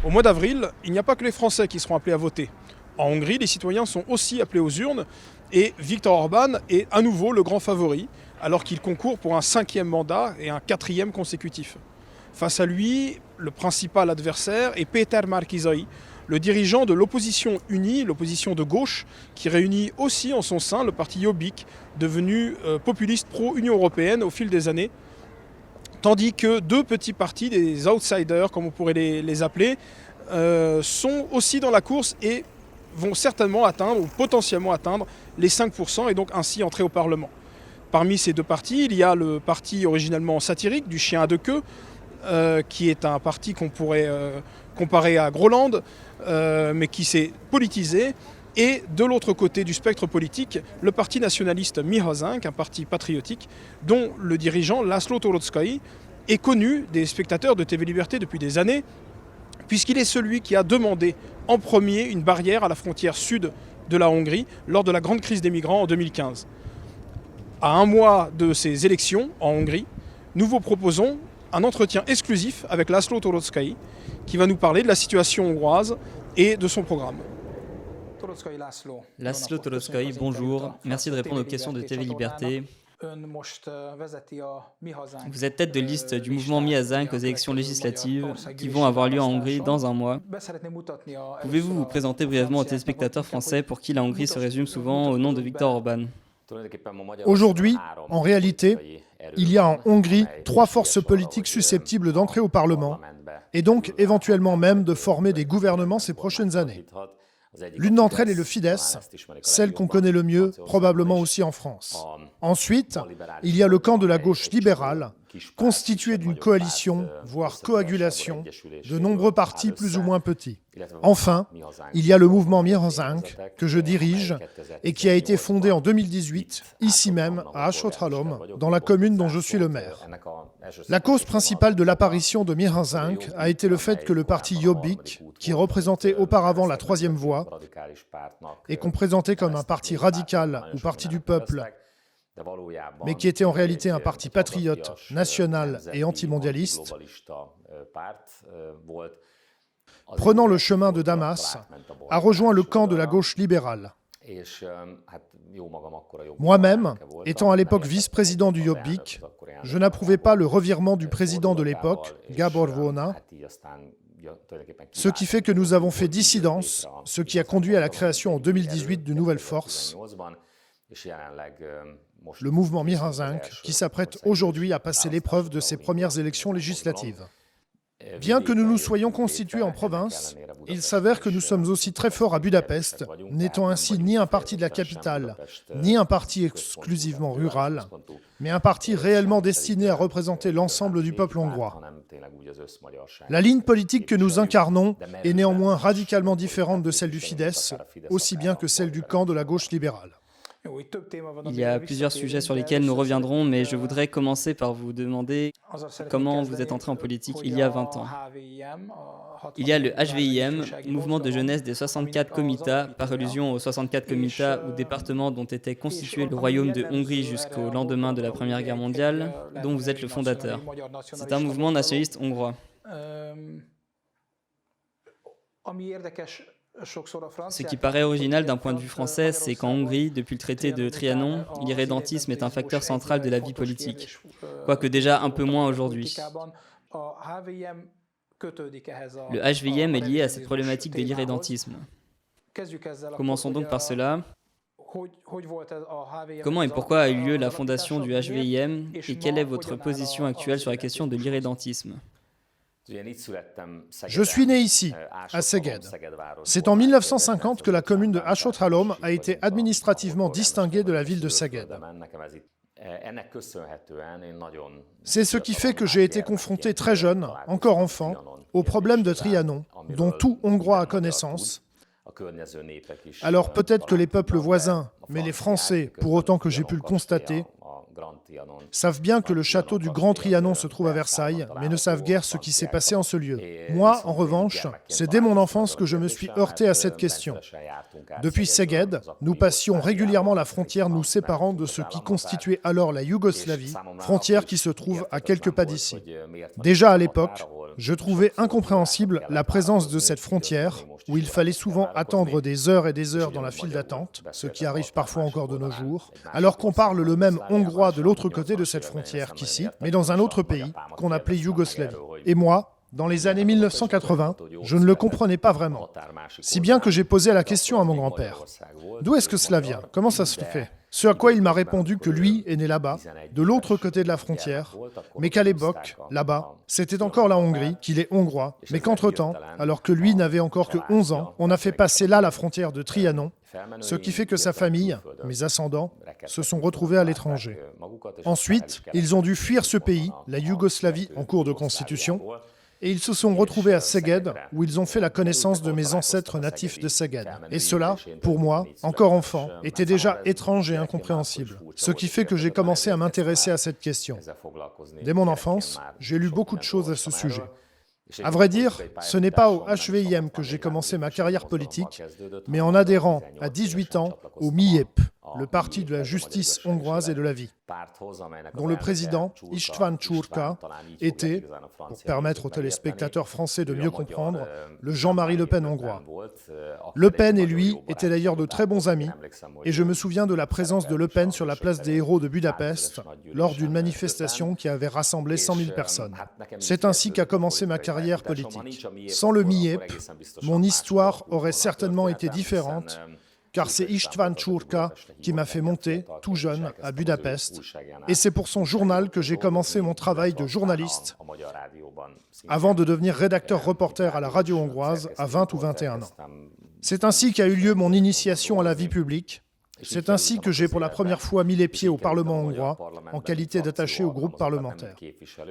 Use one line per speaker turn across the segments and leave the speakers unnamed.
Au mois d'avril, il n'y a pas que les Français qui seront appelés à voter. En Hongrie, les citoyens sont aussi appelés aux urnes et Viktor Orban est à nouveau le grand favori, alors qu'il concourt pour un 5e mandat et un 4e consécutif. Face à lui, le principal adversaire est Péter Márki-Zay, le dirigeant de l'opposition unie, l'opposition de gauche, qui réunit aussi en son sein le parti Jobbik, devenu populiste pro-Union européenne au fil des années, tandis que deux petits partis, des outsiders comme on pourrait les appeler, sont aussi dans la course et vont certainement atteindre ou potentiellement atteindre les 5% et donc ainsi entrer au Parlement. Parmi ces deux partis, il y a le parti originellement satirique du chien à deux queues, qui est un parti qu'on pourrait comparer à Groland, mais qui s'est politisé. Et de l'autre côté du spectre politique, le parti nationaliste Miroszync, un parti patriotique, dont le dirigeant László Toroczkai est connu des spectateurs de TV Liberté depuis des années, puisqu'il est celui qui a demandé en premier une barrière à la frontière sud de la Hongrie lors de la grande crise des migrants en 2015. À un mois de ces élections en Hongrie, nous vous proposons un entretien exclusif avec László Toroczkai, qui va nous parler de la situation hongroise et de son programme.
László Toroczkai, bonjour. Merci de répondre aux questions de TV Liberté. Vous êtes tête de liste du mouvement Miroszync aux élections législatives qui vont avoir lieu en Hongrie dans un mois. Pouvez-vous vous présenter brièvement aux téléspectateurs français pour qui la Hongrie se résume souvent au nom de Viktor Orban?
Aujourd'hui, en réalité, il y a en Hongrie 3 forces politiques susceptibles d'entrer au Parlement et donc éventuellement même de former des gouvernements ces prochaines années. L'une d'entre elles est le Fidesz, celle qu'on connaît le mieux, probablement aussi en France. Ensuite, il y a le camp de la gauche libérale, constitué d'une coalition, voire coagulation, de nombreux partis plus ou moins petits. Enfin, il y a le mouvement Miroszync, que je dirige, et qui a été fondé en 2018, ici même, à Ásotthalom, dans la commune dont je suis le maire. La cause principale de l'apparition de Miroszync a été le fait que le parti Jobbik, qui représentait auparavant la troisième voie, et qu'on présentait comme un parti radical ou parti du peuple, mais qui était en réalité un parti patriote, national et antimondialiste, prenant le chemin de Damas, a rejoint le camp de la gauche libérale. Moi-même, étant à l'époque vice-président du Jobbik, je n'approuvais pas le revirement du président de l'époque, Gábor Vona, ce qui fait que nous avons fait dissidence, ce qui a conduit à la création en 2018 de nouvelles forces, le mouvement Miroszync, qui s'apprête aujourd'hui à passer l'épreuve de ses premières élections législatives. Bien que nous nous soyons constitués en province, il s'avère que nous sommes aussi très forts à Budapest, n'étant ainsi ni un parti de la capitale, ni un parti exclusivement rural, mais un parti réellement destiné à représenter l'ensemble du peuple hongrois. La ligne politique que nous incarnons est néanmoins radicalement différente de celle du Fidesz, aussi bien que celle du camp de la gauche libérale.
Il y a plusieurs sujets sur lesquels nous reviendrons, mais je voudrais commencer par vous demander comment vous êtes entré en politique il y a 20 ans. Il y a le HVIM, mouvement de jeunesse des 64 comitats, par allusion aux 64 comitats ou départements dont était constitué le royaume de Hongrie jusqu'au lendemain de la Première Guerre mondiale, dont vous êtes le fondateur. C'est un mouvement nationaliste hongrois. Ce qui paraît original d'un point de vue français, c'est qu'en Hongrie, depuis le traité de Trianon, l'irrédentisme est un facteur central de la vie politique, quoique déjà un peu moins aujourd'hui. Le HVIM est lié à cette problématique de l'irrédentisme. Commençons donc par cela. Comment et pourquoi a eu lieu la fondation du HVIM et quelle est votre position actuelle sur la question de l'irrédentisme ?
Je suis né ici, à Szeged. C'est en 1950 que la commune de Ásotthalom a été administrativement distinguée de la ville de Szeged. C'est ce qui fait que j'ai été confronté très jeune, encore enfant, au problème de Trianon, dont tout Hongrois a connaissance. Alors peut-être que les peuples voisins, mais les Français, pour autant que j'ai pu le constater, savent bien que le château du Grand Trianon se trouve à Versailles, mais ne savent guère ce qui s'est passé en ce lieu. Moi, en revanche, c'est dès mon enfance que je me suis heurté à cette question. Depuis Szeged, nous passions régulièrement la frontière nous séparant de ce qui constituait alors la Yougoslavie, frontière qui se trouve à quelques pas d'ici. Déjà à l'époque, Je trouvais incompréhensible la présence de cette frontière, où il fallait souvent attendre des heures et des heures dans la file d'attente, ce qui arrive parfois encore de nos jours, alors qu'on parle le même hongrois de l'autre côté de cette frontière qu'ici, mais dans un autre pays qu'on appelait Yougoslavie. Et moi, dans les années 1980, je ne le comprenais pas vraiment. Si bien que j'ai posé la question à mon grand-père. D'où est-ce que cela vient? Comment ça se fait? Ce à quoi il m'a répondu que lui est né là-bas, de l'autre côté de la frontière, mais qu'à l'époque, là-bas, c'était encore la Hongrie, qu'il est hongrois, mais qu'entre-temps, alors que lui n'avait encore que 11 ans, on a fait passer là la frontière de Trianon, ce qui fait que sa famille, mes ascendants, se sont retrouvés à l'étranger. Ensuite, ils ont dû fuir ce pays, la Yougoslavie en cours de constitution, et ils se sont retrouvés à Szeged, où ils ont fait la connaissance de mes ancêtres natifs de Szeged. Et cela, pour moi, encore enfant, était déjà étrange et incompréhensible. Ce qui fait que j'ai commencé à m'intéresser à cette question. Dès mon enfance, j'ai lu beaucoup de choses à ce sujet. À vrai dire, ce n'est pas au HVIM que j'ai commencé ma carrière politique, mais en adhérant à 18 ans au MIEP, le Parti de la justice hongroise et de la vie, dont le président István Csurka était, pour permettre aux téléspectateurs français de mieux comprendre, le Jean-Marie Le Pen hongrois. Le Pen et lui étaient d'ailleurs de très bons amis, et je me souviens de la présence de Le Pen sur la place des Héros de Budapest lors d'une manifestation qui avait rassemblé 100 000 personnes. C'est ainsi qu'a commencé ma carrière politique. Sans le MIEP, mon histoire aurait certainement été différente, car c'est István Csurka qui m'a fait monter, tout jeune, à Budapest. Et c'est pour son journal que j'ai commencé mon travail de journaliste, avant de devenir rédacteur-reporter à la radio hongroise à 20 ou 21 ans. C'est ainsi qu'a eu lieu mon initiation à la vie publique. C'est ainsi que j'ai pour la première fois mis les pieds au Parlement hongrois, en qualité d'attaché au groupe parlementaire.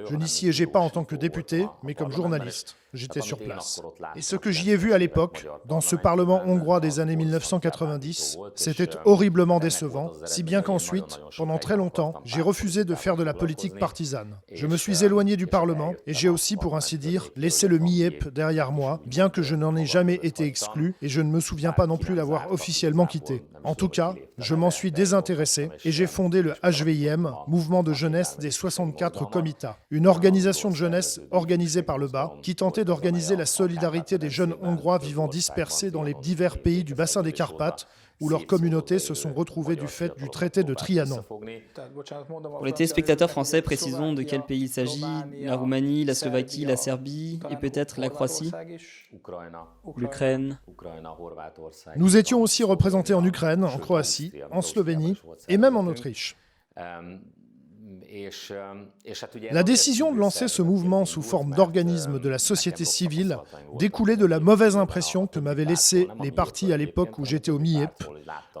Je n'y siégeais pas en tant que député, mais comme journaliste. J'étais sur place. Et ce que j'y ai vu à l'époque, dans ce Parlement hongrois des années 1990, c'était horriblement décevant, si bien qu'ensuite, pendant très longtemps, j'ai refusé de faire de la politique partisane. Je me suis éloigné du Parlement et j'ai aussi, pour ainsi dire, laissé le MIEP derrière moi, bien que je n'en ai jamais été exclu et je ne me souviens pas non plus l'avoir officiellement quitté. En tout cas, je m'en suis désintéressé et j'ai fondé le HVIM, Mouvement de jeunesse des 64 Comitats, une organisation de jeunesse organisée par le bas qui tentait d'organiser la solidarité des jeunes Hongrois vivant dispersés dans les divers pays du bassin des Carpates, où leurs communautés se sont retrouvées du fait du traité de Trianon.
Pour les téléspectateurs français, précisons de quel pays il s'agit: la Roumanie, la Slovaquie, la Serbie et peut-être la Croatie, l'Ukraine.
Nous étions aussi représentés en Ukraine, en Croatie, en Slovénie et même en Autriche. La décision de lancer ce mouvement sous forme d'organisme de la société civile découlait de la mauvaise impression que m'avaient laissée les partis à l'époque où j'étais au MIEP,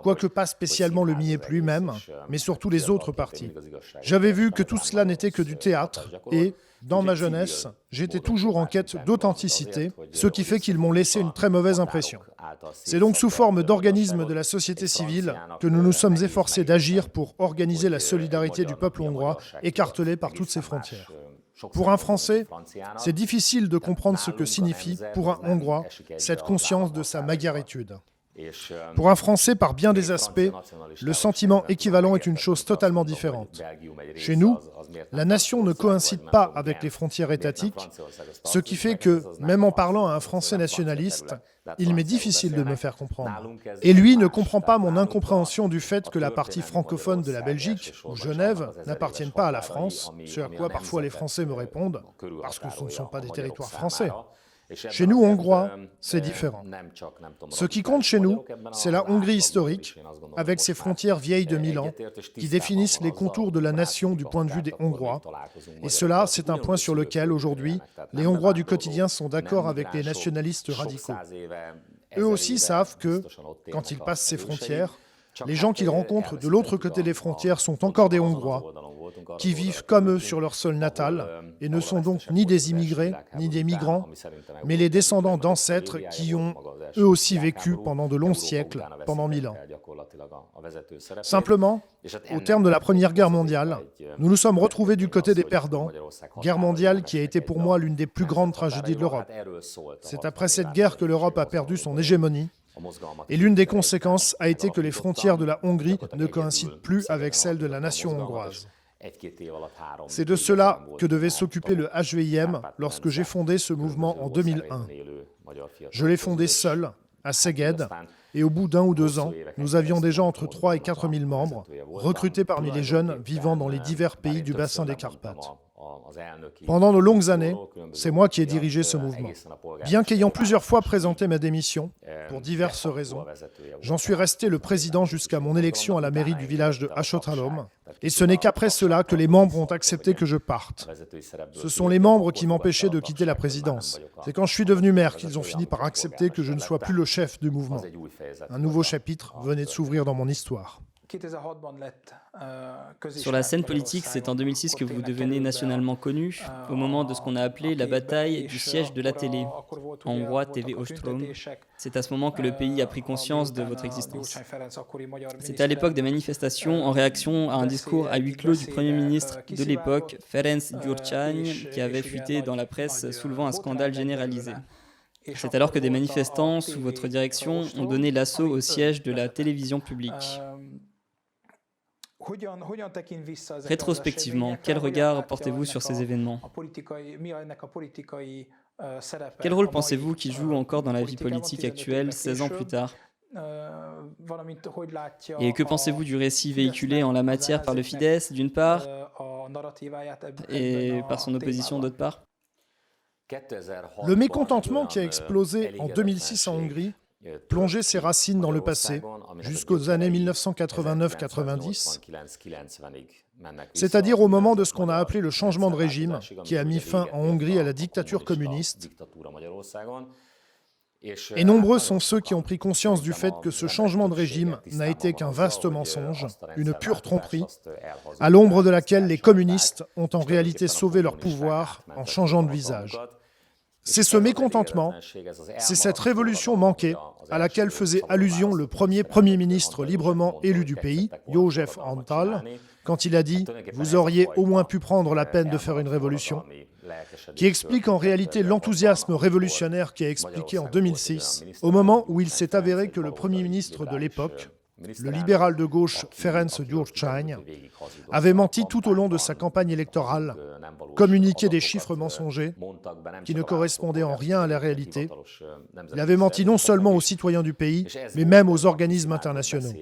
quoique pas spécialement le MIEP lui-même, mais surtout les autres partis. J'avais vu que tout cela n'était que du théâtre et, dans ma jeunesse, j'étais toujours en quête d'authenticité, ce qui fait qu'ils m'ont laissé une très mauvaise impression. C'est donc sous forme d'organisme de la société civile que nous nous sommes efforcés d'agir pour organiser la solidarité du peuple hongrois, écartelé par toutes ses frontières. Pour un Français, c'est difficile de comprendre ce que signifie, pour un Hongrois, cette conscience de sa magyaritude. Pour un Français, par bien des aspects, le sentiment équivalent est une chose totalement différente. Chez nous, la nation ne coïncide pas avec les frontières étatiques, ce qui fait que, même en parlant à un Français nationaliste, il m'est difficile de me faire comprendre. Et lui ne comprend pas mon incompréhension du fait que la partie francophone de la Belgique, ou Genève, n'appartiennent pas à la France, ce à quoi parfois les Français me répondent, parce que ce ne sont pas des territoires français. Chez nous, Hongrois, c'est différent. Ce qui compte chez nous, c'est la Hongrie historique, avec ses frontières vieilles de 1000 ans, qui définissent les contours de la nation du point de vue des Hongrois. Et cela, c'est un point sur lequel, aujourd'hui, les Hongrois du quotidien sont d'accord avec les nationalistes radicaux. Eux aussi savent que, quand ils passent ces frontières, les gens qu'ils rencontrent de l'autre côté des frontières sont encore des Hongrois, qui vivent comme eux sur leur sol natal et ne sont donc ni des immigrés, ni des migrants, mais les descendants d'ancêtres qui ont eux aussi vécu pendant de longs siècles, pendant 1000 ans. Simplement, au terme de la Première Guerre mondiale, nous nous sommes retrouvés du côté des perdants, guerre mondiale qui a été pour moi l'une des plus grandes tragédies de l'Europe. C'est après cette guerre que l'Europe a perdu son hégémonie, et l'une des conséquences a été que les frontières de la Hongrie ne coïncident plus avec celles de la nation hongroise. C'est de cela que devait s'occuper le HVIM lorsque j'ai fondé ce mouvement en 2001. Je l'ai fondé seul, à Szeged, et au bout d'1 ou 2 ans, nous avions déjà entre 3 et 4 000 membres, recrutés parmi les jeunes vivant dans les divers pays du bassin des Carpates. Pendant de longues années, c'est moi qui ai dirigé ce mouvement. Bien qu'ayant plusieurs fois présenté ma démission, pour diverses raisons, j'en suis resté le président jusqu'à mon élection à la mairie du village de Ashotalom, et ce n'est qu'après cela que les membres ont accepté que je parte. Ce sont les membres qui m'empêchaient de quitter la présidence. C'est quand je suis devenu maire qu'ils ont fini par accepter que je ne sois plus le chef du mouvement. Un nouveau chapitre venait de s'ouvrir dans mon histoire.
Sur la scène politique, c'est en 2006 que vous devenez nationalement connu, au moment de ce qu'on a appelé la bataille du siège de la télé, en hongrois TV Ostrom. C'est à ce moment que le pays a pris conscience de votre existence. C'était à l'époque des manifestations en réaction à un discours à huis clos du Premier ministre de l'époque, Ferenc Gyurcsány, qui avait fuité dans la presse soulevant un scandale généralisé. C'est alors que des manifestants, sous votre direction, ont donné l'assaut au siège de la télévision publique. Rétrospectivement, quel regard portez-vous sur ces événements? Quel rôle pensez-vous qu'ils jouent encore dans la vie politique actuelle, 16 ans plus tard? Et que pensez-vous du récit véhiculé en la matière par le Fidesz, d'une part, et par son opposition, d'autre part?
Le mécontentement qui a explosé en 2006 en Hongrie plongeait ses racines dans le passé, jusqu'aux années 1989-90, c'est-à-dire au moment de ce qu'on a appelé le changement de régime, qui a mis fin en Hongrie à la dictature communiste. Et nombreux sont ceux qui ont pris conscience du fait que ce changement de régime n'a été qu'un vaste mensonge, une pure tromperie, à l'ombre de laquelle les communistes ont en réalité sauvé leur pouvoir en changeant de visage. C'est ce mécontentement, c'est cette révolution manquée à laquelle faisait allusion le premier Premier ministre librement élu du pays, József Antal, quand il a dit « Vous auriez au moins pu prendre la peine de faire une révolution », qui explique en réalité l'enthousiasme révolutionnaire qui a expliqué en 2006, au moment où il s'est avéré que le Premier ministre de l'époque, le libéral de gauche Ferenc Gyurcsány, avait menti tout au long de sa campagne électorale, communiqué des chiffres mensongers qui ne correspondaient en rien à la réalité. Il avait menti non seulement aux citoyens du pays, mais même aux organismes internationaux.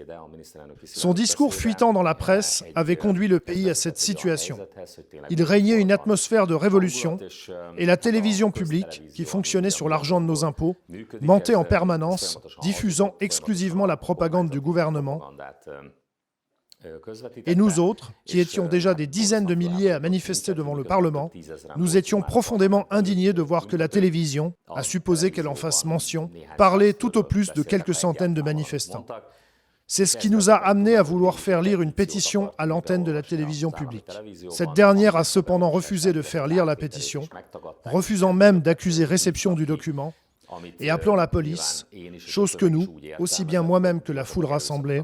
Son discours fuitant dans la presse avait conduit le pays à cette situation. Il régnait une atmosphère de révolution et la télévision publique, qui fonctionnait sur l'argent de nos impôts, mentait en permanence, diffusant exclusivement la propagande du gouvernement. Et nous autres, qui étions déjà des dizaines de milliers à manifester devant le Parlement, nous étions profondément indignés de voir que la télévision, à supposer qu'elle en fasse mention, parlait tout au plus de quelques centaines de manifestants. C'est ce qui nous a amenés à vouloir faire lire une pétition à l'antenne de la télévision publique. Cette dernière a cependant refusé de faire lire la pétition, refusant même d'accuser réception du document, et appelant la police, chose que nous, aussi bien moi-même que la foule rassemblée,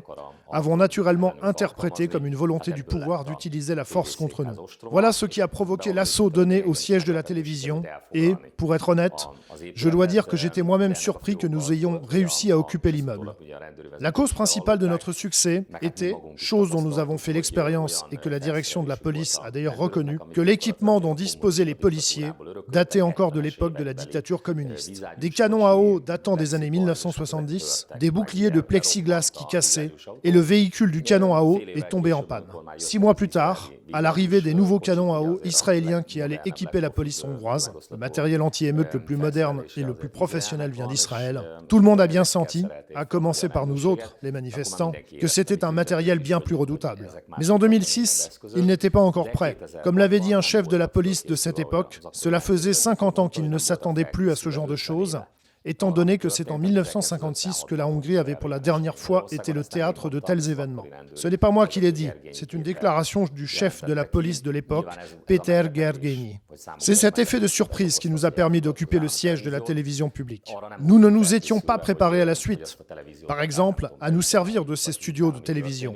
avons naturellement interprété comme une volonté du pouvoir d'utiliser la force contre nous. Voilà ce qui a provoqué l'assaut donné au siège de la télévision et, pour être honnête, je dois dire que j'étais moi-même surpris que nous ayons réussi à occuper l'immeuble. La cause principale de notre succès était, chose dont nous avons fait l'expérience et que la direction de la police a d'ailleurs reconnu, que l'équipement dont disposaient les policiers datait encore de l'époque de la dictature communiste. Des canons à eau datant des années 1970, des boucliers de plexiglas qui cassaient, et le véhicule du canon à eau est tombé en panne. 6 mois plus tard, à l'arrivée des nouveaux canons à eau israéliens qui allaient équiper la police hongroise, le matériel anti-émeute le plus moderne et le plus professionnel vient d'Israël, tout le monde a bien senti, à commencer par nous autres, les manifestants, que c'était un matériel bien plus redoutable. Mais en 2006, il n'était pas encore prêt. Comme l'avait dit un chef de la police de cette époque, cela faisait 50 ans qu'il ne s'attendait plus à ce genre de choses, étant donné que c'est en 1956 que la Hongrie avait pour la dernière fois été le théâtre de tels événements. Ce n'est pas moi qui l'ai dit, c'est une déclaration du chef de la police de l'époque, Péter Gergely. C'est cet effet de surprise qui nous a permis d'occuper le siège de la télévision publique. Nous ne nous étions pas préparés à la suite, par exemple, à nous servir de ces studios de télévision.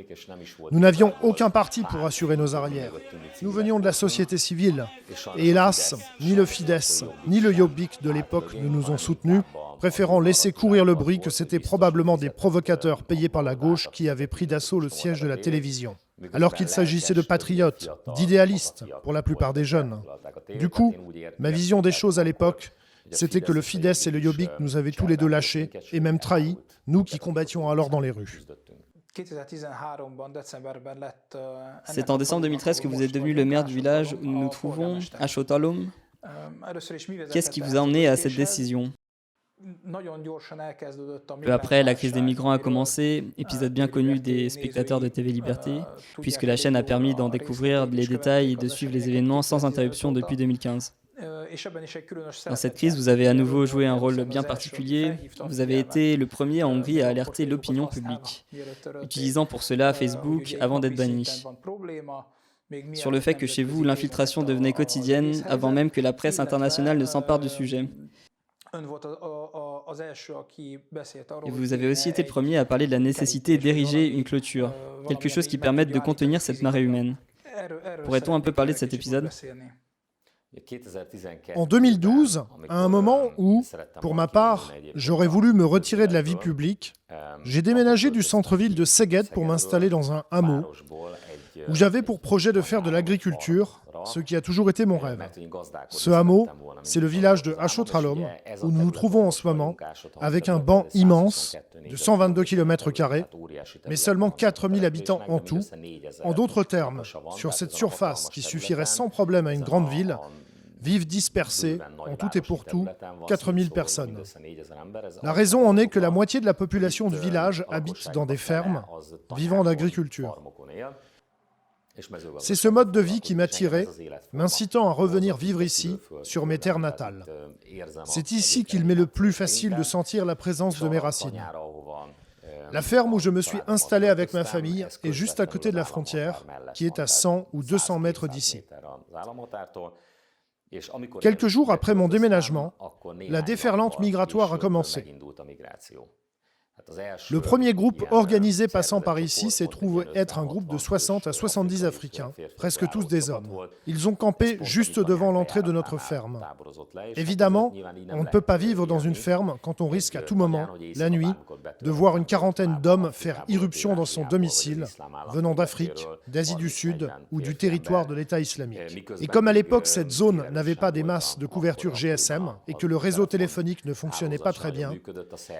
Nous n'avions aucun parti pour assurer nos arrières. Nous venions de la société civile, et hélas, ni le Fidesz, ni le Jobbik de l'époque ne nous ont soutenus, préférant laisser courir le bruit que c'était probablement des provocateurs payés par la gauche qui avaient pris d'assaut le siège de la télévision. alors qu'il s'agissait de patriotes, d'idéalistes, pour la plupart des jeunes. Du coup, ma vision des choses à l'époque, c'était que le Fidesz et le Jobbik nous avaient tous les deux lâchés, et même trahis, nous qui combattions alors dans les rues.
C'est en décembre 2013 que vous êtes devenu le maire du village où nous nous trouvons, à Sotalom. Qu'est-ce qui vous a emmené à cette décision ? Peu après, la crise des migrants a commencé, épisode bien connu des spectateurs de TV Liberté, puisque la chaîne a permis d'en découvrir les détails et de suivre les événements sans interruption depuis 2015. Dans cette crise, vous avez à nouveau joué un rôle bien particulier. Vous avez été le premier en Hongrie à alerter l'opinion publique, utilisant pour cela Facebook avant d'être banni. Sur le fait que chez vous, l'infiltration devenait quotidienne avant même que la presse internationale ne s'empare du sujet. Et vous avez aussi été le premier à parler de la nécessité d'ériger une clôture, quelque chose qui permette de contenir cette marée humaine. Pourrait-on un peu parler de cet épisode ?
En 2012, à un moment où, pour ma part, j'aurais voulu me retirer de la vie publique, j'ai déménagé du centre-ville de Szeged pour m'installer dans un hameau où j'avais pour projet de faire de l'agriculture, ce qui a toujours été mon rêve. Ce hameau, c'est le village de Sotalom, où nous nous trouvons en ce moment, avec un banc immense de 122 km², mais seulement 4000 habitants en tout. En d'autres termes, sur cette surface qui suffirait sans problème à une grande ville, vivent dispersés, en tout et pour tout, 4000 personnes. La raison en est que la moitié de la population du village habite dans des fermes, vivant d'agriculture. C'est ce mode de vie qui m'attirait, m'incitant à revenir vivre ici, sur mes terres natales. C'est ici qu'il m'est le plus facile de sentir la présence de mes racines. La ferme où je me suis installé avec ma famille est juste à côté de la frontière, qui est à 100 ou 200 mètres d'ici. Quelques jours après mon déménagement, la déferlante migratoire a commencé. Le premier groupe organisé passant par ici s'est trouvé être un groupe de 60 à 70 Africains, presque tous des hommes. Ils ont campé juste devant l'entrée de notre ferme. Évidemment, on ne peut pas vivre dans une ferme quand on risque à tout moment, la nuit, de voir une quarantaine d'hommes faire irruption dans son domicile, venant d'Afrique, d'Asie du Sud ou du territoire de l'État islamique. Et comme à l'époque, cette zone n'avait pas des masses de couverture GSM et que le réseau téléphonique ne fonctionnait pas très bien,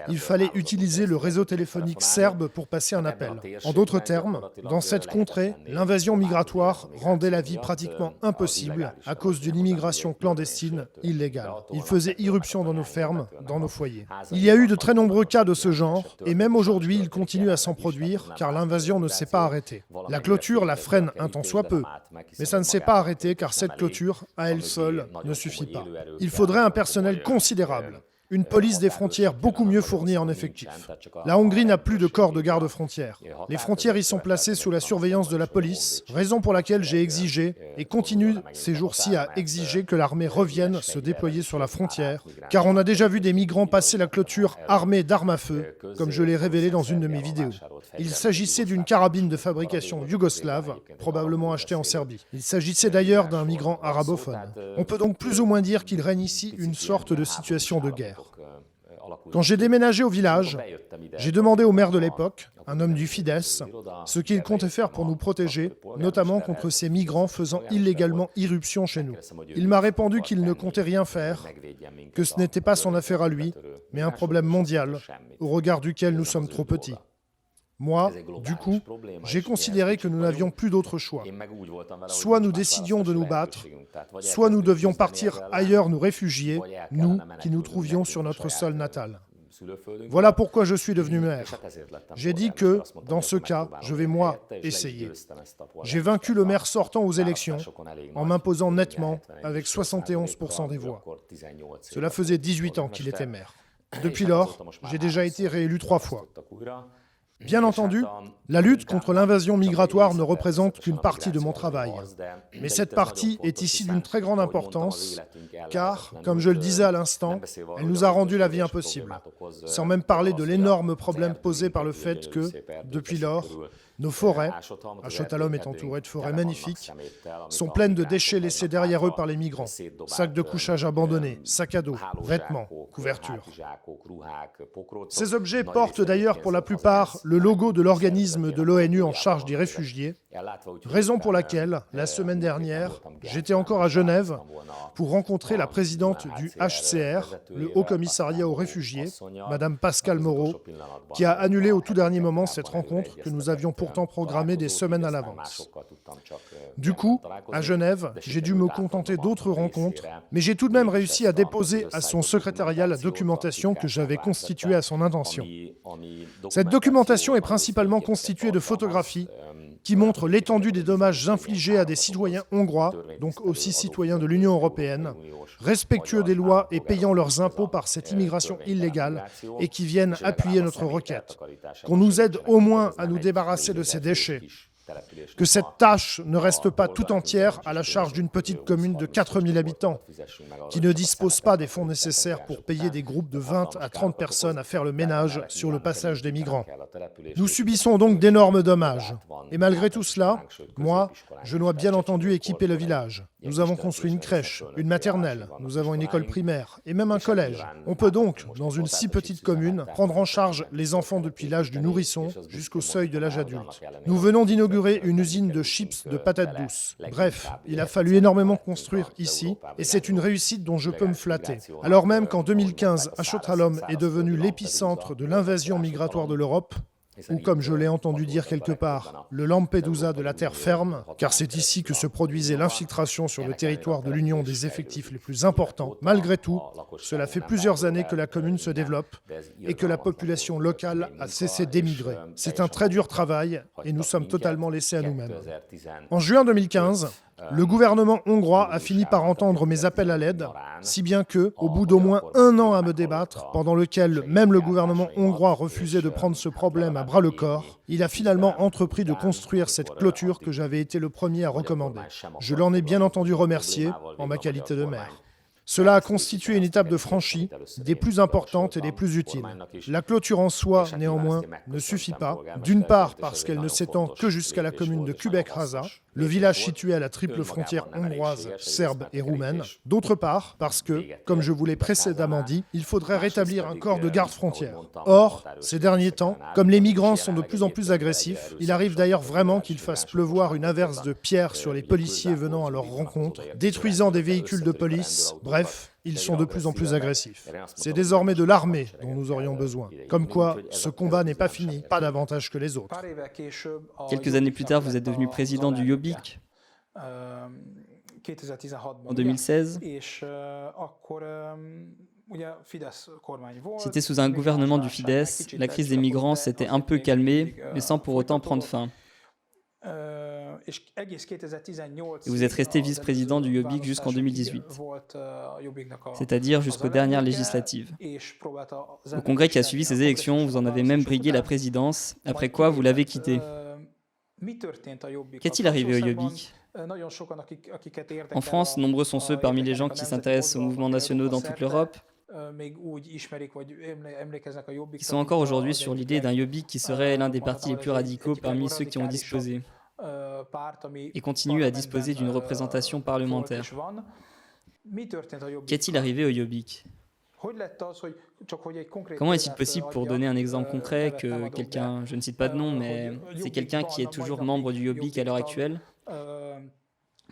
il fallait utiliser le réseau téléphonique serbe pour passer un appel. En d'autres termes, dans cette contrée, l'invasion migratoire rendait la vie pratiquement impossible à cause d'une immigration clandestine illégale. Ils faisaient irruption dans nos fermes, dans nos foyers. Il y a eu de très nombreux cas de ce genre, et même aujourd'hui, ils continuent à s'en produire, car l'invasion ne s'est pas arrêtée. La clôture la freine un tant soit peu, mais ça ne s'est pas arrêté, car cette clôture, à elle seule, ne suffit pas. Il faudrait un personnel considérable. Une police des frontières beaucoup mieux fournie en effectifs. La Hongrie n'a plus de corps de garde-frontières. Les frontières y sont placées sous la surveillance de la police, raison pour laquelle j'ai exigé, et continue ces jours-ci à exiger que l'armée revienne se déployer sur la frontière, car on a déjà vu des migrants passer la clôture armés d'armes à feu, comme je l'ai révélé dans une de mes vidéos. Il s'agissait d'une carabine de fabrication yougoslave, probablement achetée en Serbie. Il s'agissait d'ailleurs d'un migrant arabophone. On peut donc plus ou moins dire qu'il règne ici une sorte de situation de guerre. Quand j'ai déménagé au village, j'ai demandé au maire de l'époque, un homme du Fidesz, ce qu'il comptait faire pour nous protéger, notamment contre ces migrants faisant illégalement irruption chez nous. Il m'a répondu qu'il ne comptait rien faire, que ce n'était pas son affaire à lui, mais un problème mondial, au regard duquel nous sommes trop petits. Moi, du coup, j'ai considéré que nous n'avions plus d'autre choix. Soit nous décidions de nous battre, soit nous devions partir ailleurs nous réfugier, nous qui nous trouvions sur notre sol natal. Voilà pourquoi je suis devenu maire. J'ai dit que, dans ce cas, je vais moi essayer. J'ai vaincu le maire sortant aux élections en m'imposant nettement avec 71% des voix. Cela faisait 18 ans qu'il était maire. Depuis lors, j'ai déjà été réélu 3 fois. Bien entendu, la lutte contre l'invasion migratoire ne représente qu'une partie de mon travail. Mais cette partie est ici d'une très grande importance, car, comme je le disais à l'instant, elle nous a rendu la vie impossible. Sans même parler de l'énorme problème posé par le fait que, depuis lors, nos forêts, Sotalom est entouré de forêts magnifiques, sont pleines de déchets laissés derrière eux par les migrants. Sacs de couchage abandonnés, sacs à dos, vêtements, couvertures. Ces objets portent d'ailleurs pour la plupart le logo de l'organisme de l'ONU en charge des réfugiés, Raison pour laquelle, la semaine dernière, j'étais encore à Genève pour rencontrer la présidente du HCR, le Haut Commissariat aux réfugiés, Madame Pascale Moreau, qui a annulé au tout dernier moment cette rencontre que nous avions pourtant programmée des semaines à l'avance. Du coup, à Genève, j'ai dû me contenter d'autres rencontres, mais j'ai tout de même réussi à déposer à son secrétariat la documentation que j'avais constituée à son intention. Cette documentation est principalement constituée de photographies qui montrent l'étendue des dommages infligés à des citoyens hongrois, donc aussi citoyens de l'Union européenne, respectueux des lois et payant leurs impôts par cette immigration illégale et qui viennent appuyer notre requête. Qu'on nous aide au moins à nous débarrasser de ces déchets. Que cette tâche ne reste pas tout entière à la charge d'une petite commune de 4000 habitants, qui ne dispose pas des fonds nécessaires pour payer des groupes de 20 à 30 personnes à faire le ménage sur le passage des migrants. Nous subissons donc d'énormes dommages. Et malgré tout cela, moi, je dois bien entendu équiper le village. Nous avons construit une crèche, une maternelle, nous avons une école primaire et même un collège. On peut donc, dans une si petite commune, prendre en charge les enfants depuis l'âge du nourrisson jusqu'au seuil de l'âge adulte. Nous venons d'inaugurer une usine de chips de patates douces. Bref, il a fallu énormément construire ici et c'est une réussite dont je peux me flatter. Alors même qu'en 2015, Achot-Halom est devenu l'épicentre de l'invasion migratoire de l'Europe, ou comme je l'ai entendu dire quelque part, le Lampedusa de la terre ferme, car c'est ici que se produisait l'infiltration sur le territoire de l'Union des effectifs les plus importants. Malgré tout, cela fait plusieurs années que la commune se développe et que la population locale a cessé d'émigrer. C'est un très dur travail et nous sommes totalement laissés à nous-mêmes. En juin 2015, le gouvernement hongrois a fini par entendre mes appels à l'aide, si bien que, au bout d'au moins un an à me débattre, pendant lequel même le gouvernement hongrois refusait de prendre ce problème à bras-le-corps, il a finalement entrepris de construire cette clôture que j'avais été le premier à recommander. Je l'en ai bien entendu remercié en ma qualité de maire. Cela a constitué une étape de franchie, des plus importantes et des plus utiles. La clôture en soi, néanmoins, ne suffit pas, d'une part parce qu'elle ne s'étend que jusqu'à la commune de Kubek-Haza, le village situé à la triple frontière hongroise, serbe et roumaine, d'autre part parce que, comme je vous l'ai précédemment dit, il faudrait rétablir un corps de garde-frontière. Or, ces derniers temps, comme les migrants sont de plus en plus agressifs, il arrive d'ailleurs vraiment qu'ils fassent pleuvoir une averse de pierres sur les policiers venant à leur rencontre, détruisant des véhicules de police, bref, ils sont de plus en plus agressifs. C'est désormais de l'armée dont nous aurions besoin. Comme quoi, ce combat n'est pas fini, pas davantage que les autres.
Quelques années plus tard, vous êtes devenu président du Jobbik en 2016. C'était sous un gouvernement du Fidesz. La crise des migrants s'était un peu calmée, mais sans pour autant prendre fin. Et vous êtes resté vice-président du Jobbik jusqu'en 2018, c'est-à-dire jusqu'aux dernières législatives. Au congrès qui a suivi ces élections, vous en avez même brigué la présidence, après quoi vous l'avez quitté. Qu'est-il arrivé au Jobbik ? En France, nombreux sont ceux parmi les gens qui s'intéressent aux mouvements nationaux dans toute l'Europe, qui sont encore aujourd'hui sur l'idée d'un Jobbik qui serait l'un des partis les plus radicaux parmi ceux qui ont disposé et continuent à disposer d'une représentation parlementaire. Qu'est-il arrivé au Jobbik ? Comment est-il possible, pour donner un exemple concret, que quelqu'un, je ne cite pas de nom, mais c'est quelqu'un qui est toujours membre du Jobbik à l'heure actuelle,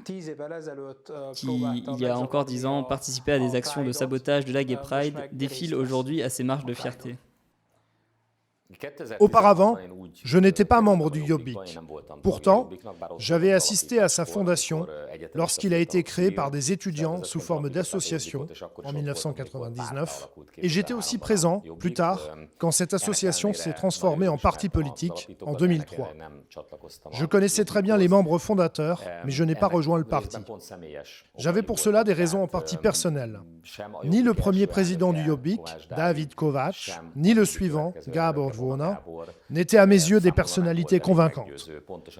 qui, il y a encore 10 ans, participait à des actions de sabotage de la Gay Pride, défile aujourd'hui à ses marches de fierté.
Auparavant, je n'étais pas membre du Jobbik. Pourtant, j'avais assisté à sa fondation lorsqu'il a été créé par des étudiants sous forme d'association en 1999, et j'étais aussi présent, plus tard, quand cette association s'est transformée en parti politique en 2003. Je connaissais très bien les membres fondateurs, mais je n'ai pas rejoint le parti. J'avais pour cela des raisons en partie personnelles. Ni le premier président du Jobbik, David Kovács, ni le suivant, Gábor Vona, n'étaient à mes yeux des personnalités convaincantes,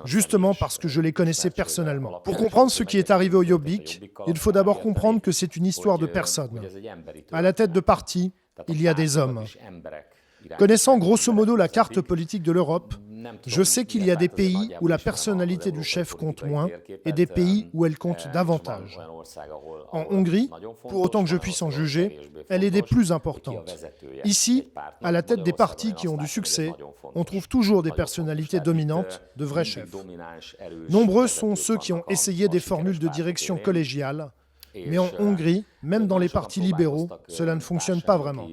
justement parce que je les connaissais personnellement. Pour comprendre ce qui est arrivé au Jobbik, il faut d'abord comprendre que c'est une histoire de personnes. À la tête de parti, il y a des hommes. Connaissant grosso modo la carte politique de l'Europe, Je sais qu'il y a des pays où la personnalité du chef compte moins et des pays où elle compte davantage. En Hongrie, pour autant que je puisse en juger, elle est des plus importantes. Ici, à la tête des partis qui ont du succès, on trouve toujours des personnalités dominantes, de vrais chefs. Nombreux sont ceux qui ont essayé des formules de direction collégiale, mais en Hongrie, même dans les partis libéraux, cela ne fonctionne pas vraiment.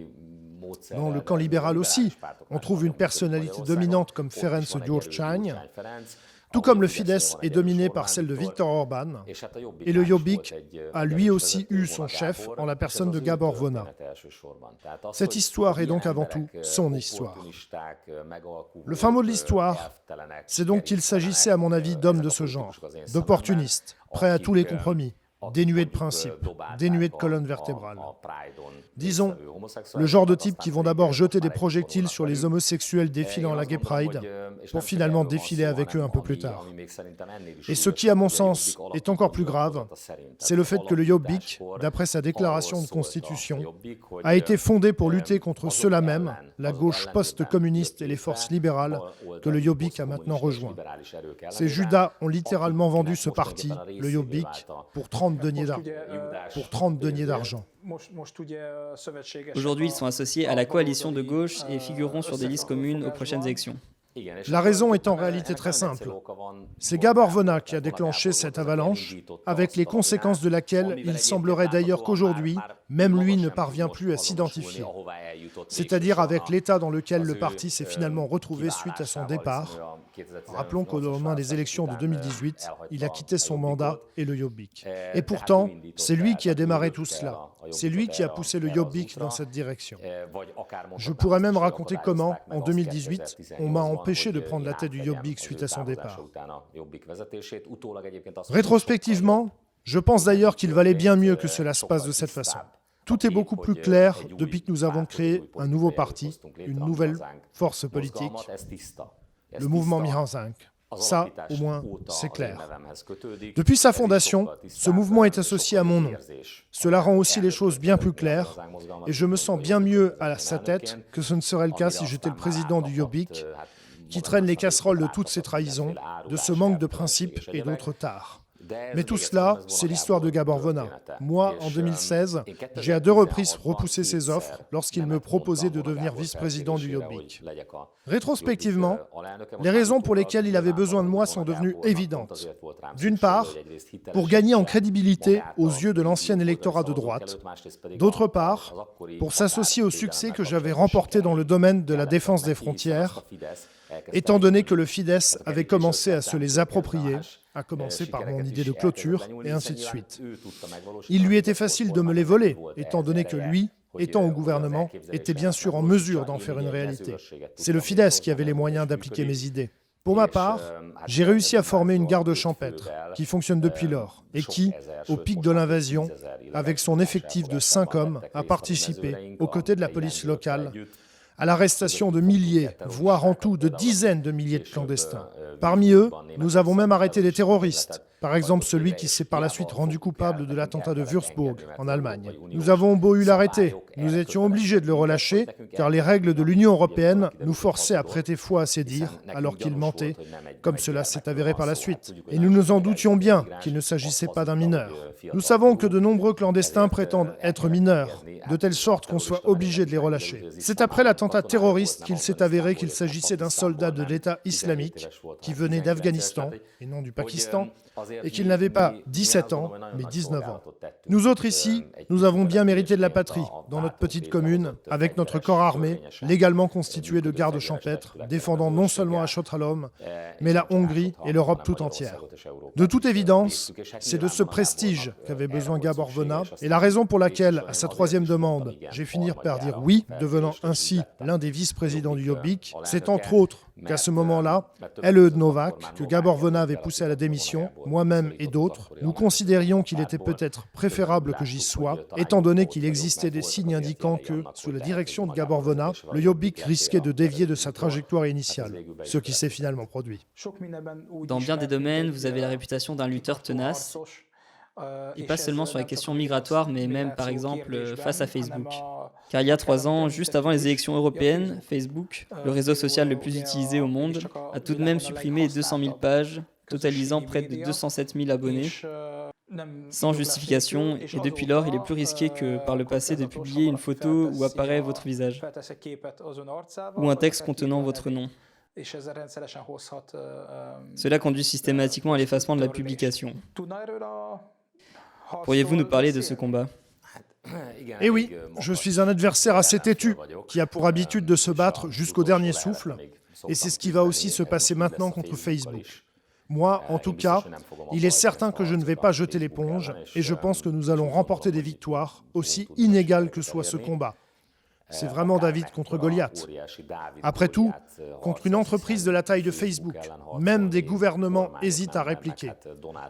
Dans le camp libéral aussi, on trouve une personnalité dominante comme Ferenc Gyurcsány, tout comme le Fidesz est dominé par celle de Viktor Orban, et le Jobbik a lui aussi eu son chef en la personne de Gábor Vona. Cette histoire est donc avant tout son histoire. Le fin mot de l'histoire, c'est donc qu'il s'agissait à mon avis d'hommes de ce genre, d'opportunistes, prêts à tous les compromis, dénués de principes, dénués de colonne vertébrale. Disons, le genre de types qui vont d'abord jeter des projectiles sur les homosexuels défilant à la Gay Pride, pour finalement défiler avec eux un peu plus tard. Et ce qui, à mon sens, est encore plus grave, c'est le fait que le Jobbik, d'après sa déclaration de constitution, a été fondé pour lutter contre ceux-là même, la gauche post-communiste et les forces libérales, que le Jobbik a maintenant rejoint. Ces Judas ont littéralement vendu ce parti, le Jobbik, pour 30 deniers d'argent.
Aujourd'hui, ils sont associés à la coalition de gauche et figureront sur des listes communes aux prochaines élections.
La raison est en réalité très simple. C'est Gábor Vona qui a déclenché cette avalanche, avec les conséquences de laquelle il semblerait d'ailleurs qu'aujourd'hui, même lui ne parvient plus à s'identifier. C'est-à-dire avec l'état dans lequel le parti s'est finalement retrouvé suite à son départ. Rappelons qu'au lendemain des élections de 2018, il a quitté son mandat et le Jobbik. Et pourtant, c'est lui qui a démarré tout cela. C'est lui qui a poussé le Jobbik dans cette direction. Je pourrais même raconter comment, en 2018, on m'a empêché de prendre la tête du Jobbik suite à son départ. Rétrospectivement, je pense d'ailleurs qu'il valait bien mieux que cela se passe de cette façon. Tout est beaucoup plus clair depuis que nous avons créé un nouveau parti, une nouvelle force politique, le mouvement Mihan 5. Ça, au moins, c'est clair. Depuis sa fondation, ce mouvement est associé à mon nom. Cela rend aussi les choses bien plus claires et je me sens bien mieux à sa tête que ce ne serait le cas si j'étais le président du Jobbik, qui traîne les casseroles de toutes ces trahisons, de ce manque de principes et d'autres tares. Mais tout cela, c'est l'histoire de Gábor Vona. Moi, en 2016, j'ai à 2 reprises repoussé ses offres lorsqu'il me proposait de devenir vice-président du Jobbik. Rétrospectivement, les raisons pour lesquelles il avait besoin de moi sont devenues évidentes. D'une part, pour gagner en crédibilité aux yeux de l'ancien électorat de droite. D'autre part, pour s'associer au succès que j'avais remporté dans le domaine de la défense des frontières, étant donné que le Fidesz avait commencé à se les approprier, à commencer par mon idée de clôture, et ainsi de suite. Il lui était facile de me les voler, étant donné que lui, étant au gouvernement, était bien sûr en mesure d'en faire une réalité. C'est le Fidesz qui avait les moyens d'appliquer mes idées. Pour ma part, j'ai réussi à former une garde champêtre qui fonctionne depuis lors et qui, au pic de l'invasion, avec son effectif de 5 hommes, a participé, aux côtés de la police locale, à l'arrestation de milliers, voire en tout de dizaines de milliers de clandestins. Parmi eux, nous avons même arrêté des terroristes, par exemple celui qui s'est par la suite rendu coupable de l'attentat de Würzburg, en Allemagne. Nous avons beau eu l'arrêter, nous étions obligés de le relâcher, car les règles de l'Union européenne nous forçaient à prêter foi à ses dires, alors qu'il mentait, comme cela s'est avéré par la suite. Et nous nous en doutions bien qu'il ne s'agissait pas d'un mineur. Nous savons que de nombreux clandestins prétendent être mineurs, de telle sorte qu'on soit obligé de les relâcher. C'est après l'attentat terroriste qu'il s'est avéré qu'il s'agissait d'un soldat de l'État islamique qui venait d'Afghanistan et non du Pakistan, et qu'il n'avait pas 17 ans, mais 19 ans. Nous autres ici, nous avons bien mérité de la patrie, dans notre petite commune, avec notre corps armé, légalement constitué de gardes champêtres, défendant non seulement Aschot-Shalom, mais la Hongrie et l'Europe tout entière. De toute évidence, c'est de ce prestige qu'avait besoin Gábor Vona, et la raison pour laquelle, à sa 3e demande, j'ai fini par dire oui, devenant ainsi l'un des vice-présidents du Jobbik, c'est entre autres qu'à ce moment-là, Elöd Novák, que Gábor Vona avait poussé à la démission, moi-même et d'autres, nous considérions qu'il était peut-être préférable que j'y sois, étant donné qu'il existait des signes indiquant que, sous la direction de Gábor Vona, le Jobbik risquait de dévier de sa trajectoire initiale, ce qui s'est finalement produit.
Dans bien des domaines, vous avez la réputation d'un lutteur tenace. Et pas seulement sur les questions migratoires, mais même par exemple face à Facebook. Car il y a 3 ans, juste avant les élections européennes, Facebook, le réseau social le plus utilisé au monde, a tout de même supprimé 200 000 pages, totalisant près de 207 000 abonnés, sans justification, et depuis lors, il est plus risqué que par le passé de publier une photo où apparaît votre visage, ou un texte contenant votre nom. Cela conduit systématiquement à l'effacement de la publication. Pourriez-vous nous parler de ce combat ?
Eh oui, je suis un adversaire assez têtu, qui a pour habitude de se battre jusqu'au dernier souffle, et c'est ce qui va aussi se passer maintenant contre Facebook. Moi, en tout cas, il est certain que je ne vais pas jeter l'éponge, et je pense que nous allons remporter des victoires, aussi inégales que soit ce combat. C'est vraiment David contre Goliath. Après tout, contre une entreprise de la taille de Facebook, même des gouvernements hésitent à répliquer.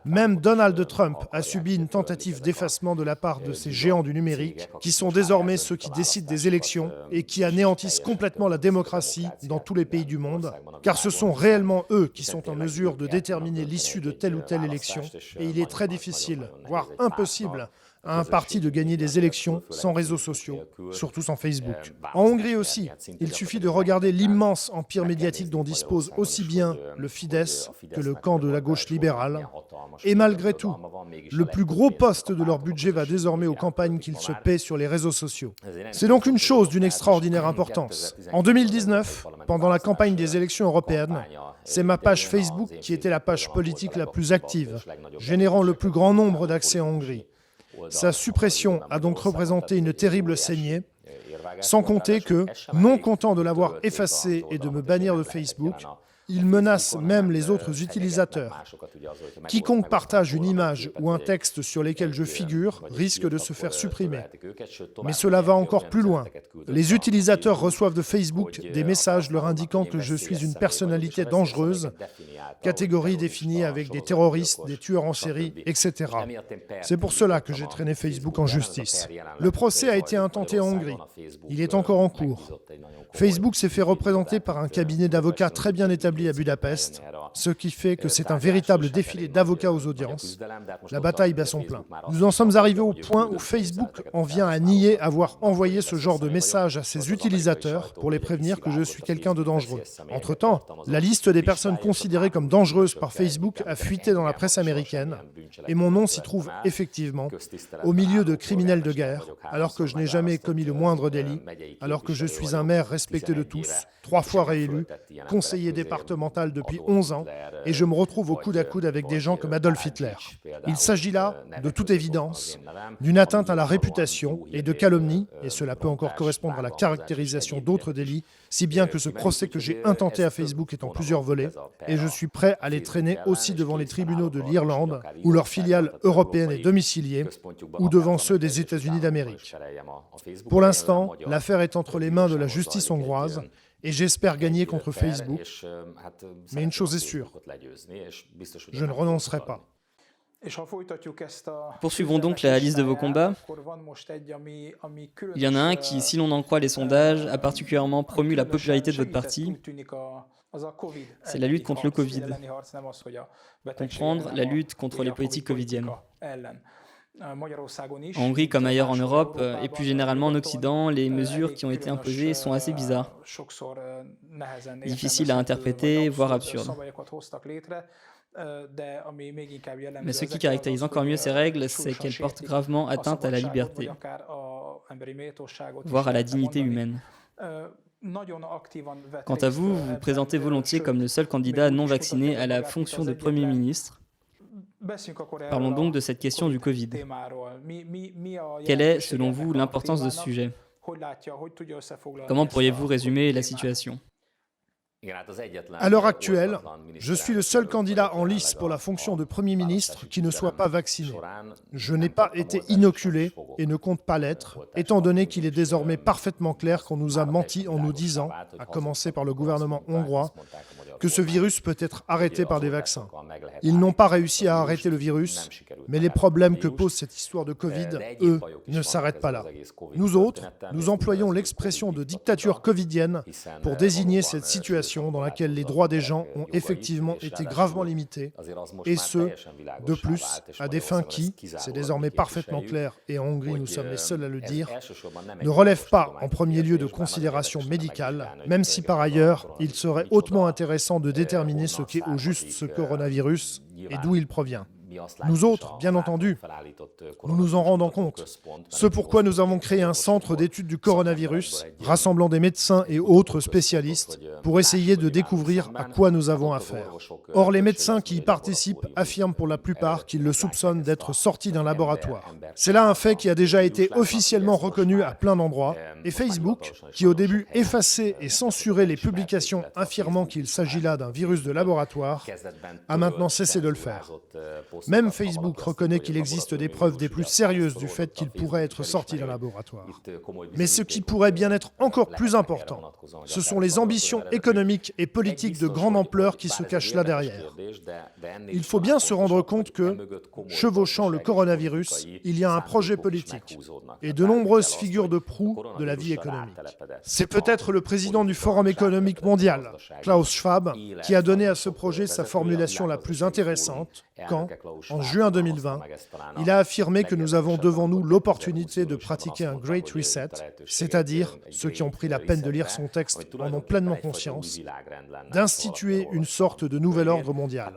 Même Donald Trump a subi une tentative d'effacement de la part de ces géants du numérique, qui sont désormais ceux qui décident des élections et qui anéantissent complètement la démocratie dans tous les pays du monde, car ce sont réellement eux qui sont en mesure de déterminer l'issue de telle ou telle élection, et il est très difficile, voire impossible, à un parti de gagner des élections sans réseaux sociaux, surtout sans Facebook. En Hongrie aussi, il suffit de regarder l'immense empire médiatique dont dispose aussi bien le Fidesz que le camp de la gauche libérale. Et malgré tout, le plus gros poste de leur budget va désormais aux campagnes qu'ils se paient sur les réseaux sociaux. C'est donc une chose d'une extraordinaire importance. En 2019, pendant la campagne des élections européennes, c'est ma page Facebook qui était la page politique la plus active, générant le plus grand nombre d'accès en Hongrie. Sa suppression a donc représenté une terrible saignée, sans compter que, non content de l'avoir effacé et de me bannir de Facebook, il menace même les autres utilisateurs. Quiconque partage une image ou un texte sur lesquels je figure risque de se faire supprimer. Mais cela va encore plus loin. Les utilisateurs reçoivent de Facebook des messages leur indiquant que je suis une personnalité dangereuse, catégorie définie avec des terroristes, des tueurs en série, etc. C'est pour cela que j'ai traîné Facebook en justice. Le procès a été intenté en Hongrie. Il est encore en cours. Facebook s'est fait représenter par un cabinet d'avocats très bien établi à Budapest, ce qui fait que c'est un véritable défilé d'avocats aux audiences. La bataille bat son plein. Nous en sommes arrivés au point où Facebook en vient à nier avoir envoyé ce genre de message à ses utilisateurs pour les prévenir que je suis quelqu'un de dangereux. Entre-temps, la liste des personnes considérées comme dangereuses par Facebook a fuité dans la presse américaine et mon nom s'y trouve effectivement, au milieu de criminels de guerre, alors que je n'ai jamais commis le moindre délit, alors que je suis un maire respecté de tous, 3 fois réélu, conseiller départemental depuis 11 ans, et je me retrouve au coude à coude avec des gens comme Adolf Hitler. Il s'agit là, de toute évidence, d'une atteinte à la réputation et de calomnie, et cela peut encore correspondre à la caractérisation d'autres délits, si bien que ce procès que j'ai intenté à Facebook est en plusieurs volets, et je suis prêt à les traîner aussi devant les tribunaux de l'Irlande, où leur filiale européenne est domiciliée, ou devant ceux des États-Unis d'Amérique. Pour l'instant, l'affaire est entre les mains de la justice hongroise, et j'espère gagner contre Facebook. Mais une chose est sûre, je ne renoncerai pas.
Poursuivons donc la liste de vos combats. Il y en a un qui, si l'on en croit les sondages, a particulièrement promu la popularité de votre parti. C'est la lutte contre le Covid. Comprendre la lutte contre les politiques covidiennes. En Hongrie comme ailleurs en Europe, et plus généralement en Occident, les mesures qui ont été imposées sont assez bizarres, difficiles à interpréter, voire absurdes. Mais ce qui caractérise encore mieux ces règles, c'est qu'elles portent gravement atteinte à la liberté, voire à la dignité humaine. Quant à vous, vous vous présentez volontiers comme le seul candidat non vacciné à la fonction de Premier ministre. Parlons donc de cette question du Covid. Quelle est, selon vous, l'importance de ce sujet ? Comment pourriez-vous résumer la situation ?
À l'heure actuelle, je suis le seul candidat en lice pour la fonction de Premier ministre qui ne soit pas vacciné. Je n'ai pas été inoculé et ne compte pas l'être, étant donné qu'il est désormais parfaitement clair qu'on nous a menti en nous disant, à commencer par le gouvernement hongrois, que ce virus peut être arrêté par des vaccins. Ils n'ont pas réussi à arrêter le virus, mais les problèmes que pose cette histoire de Covid, eux, ne s'arrêtent pas là. Nous autres, nous employons l'expression de dictature covidienne pour désigner cette situation dans laquelle les droits des gens ont effectivement été gravement limités, et ce, de plus, à des fins qui, c'est désormais parfaitement clair, et en Hongrie nous sommes les seuls à le dire, ne relèvent pas en premier lieu de considérations médicales, même si par ailleurs, il serait hautement intéressant de déterminer ce qu'est au juste ce coronavirus et d'où il provient. Nous autres, bien entendu, nous nous en rendons compte. Ce pourquoi nous avons créé un centre d'études du coronavirus, rassemblant des médecins et autres spécialistes, pour essayer de découvrir à quoi nous avons affaire. Or, les médecins qui y participent affirment pour la plupart qu'ils le soupçonnent d'être sorti d'un laboratoire. C'est là un fait qui a déjà été officiellement reconnu à plein d'endroits, et Facebook, qui au début effaçait et censurait les publications affirmant qu'il s'agit là d'un virus de laboratoire, a maintenant cessé de le faire. Même Facebook reconnaît qu'il existe des preuves des plus sérieuses du fait qu'il pourrait être sorti d'un laboratoire. Mais ce qui pourrait bien être encore plus important, ce sont les ambitions économiques et politiques de grande ampleur qui se cachent là derrière. Il faut bien se rendre compte que, chevauchant le coronavirus, il y a un projet politique et de nombreuses figures de proue de la vie économique. C'est peut-être le président du Forum économique mondial, Klaus Schwab, qui a donné à ce projet sa formulation la plus intéressante quand, en juin 2020, il a affirmé que nous avons devant nous l'opportunité de pratiquer un Great Reset, c'est-à-dire, ceux qui ont pris la peine de lire son texte en ont pleinement conscience, d'instituer une sorte de nouvel ordre mondial.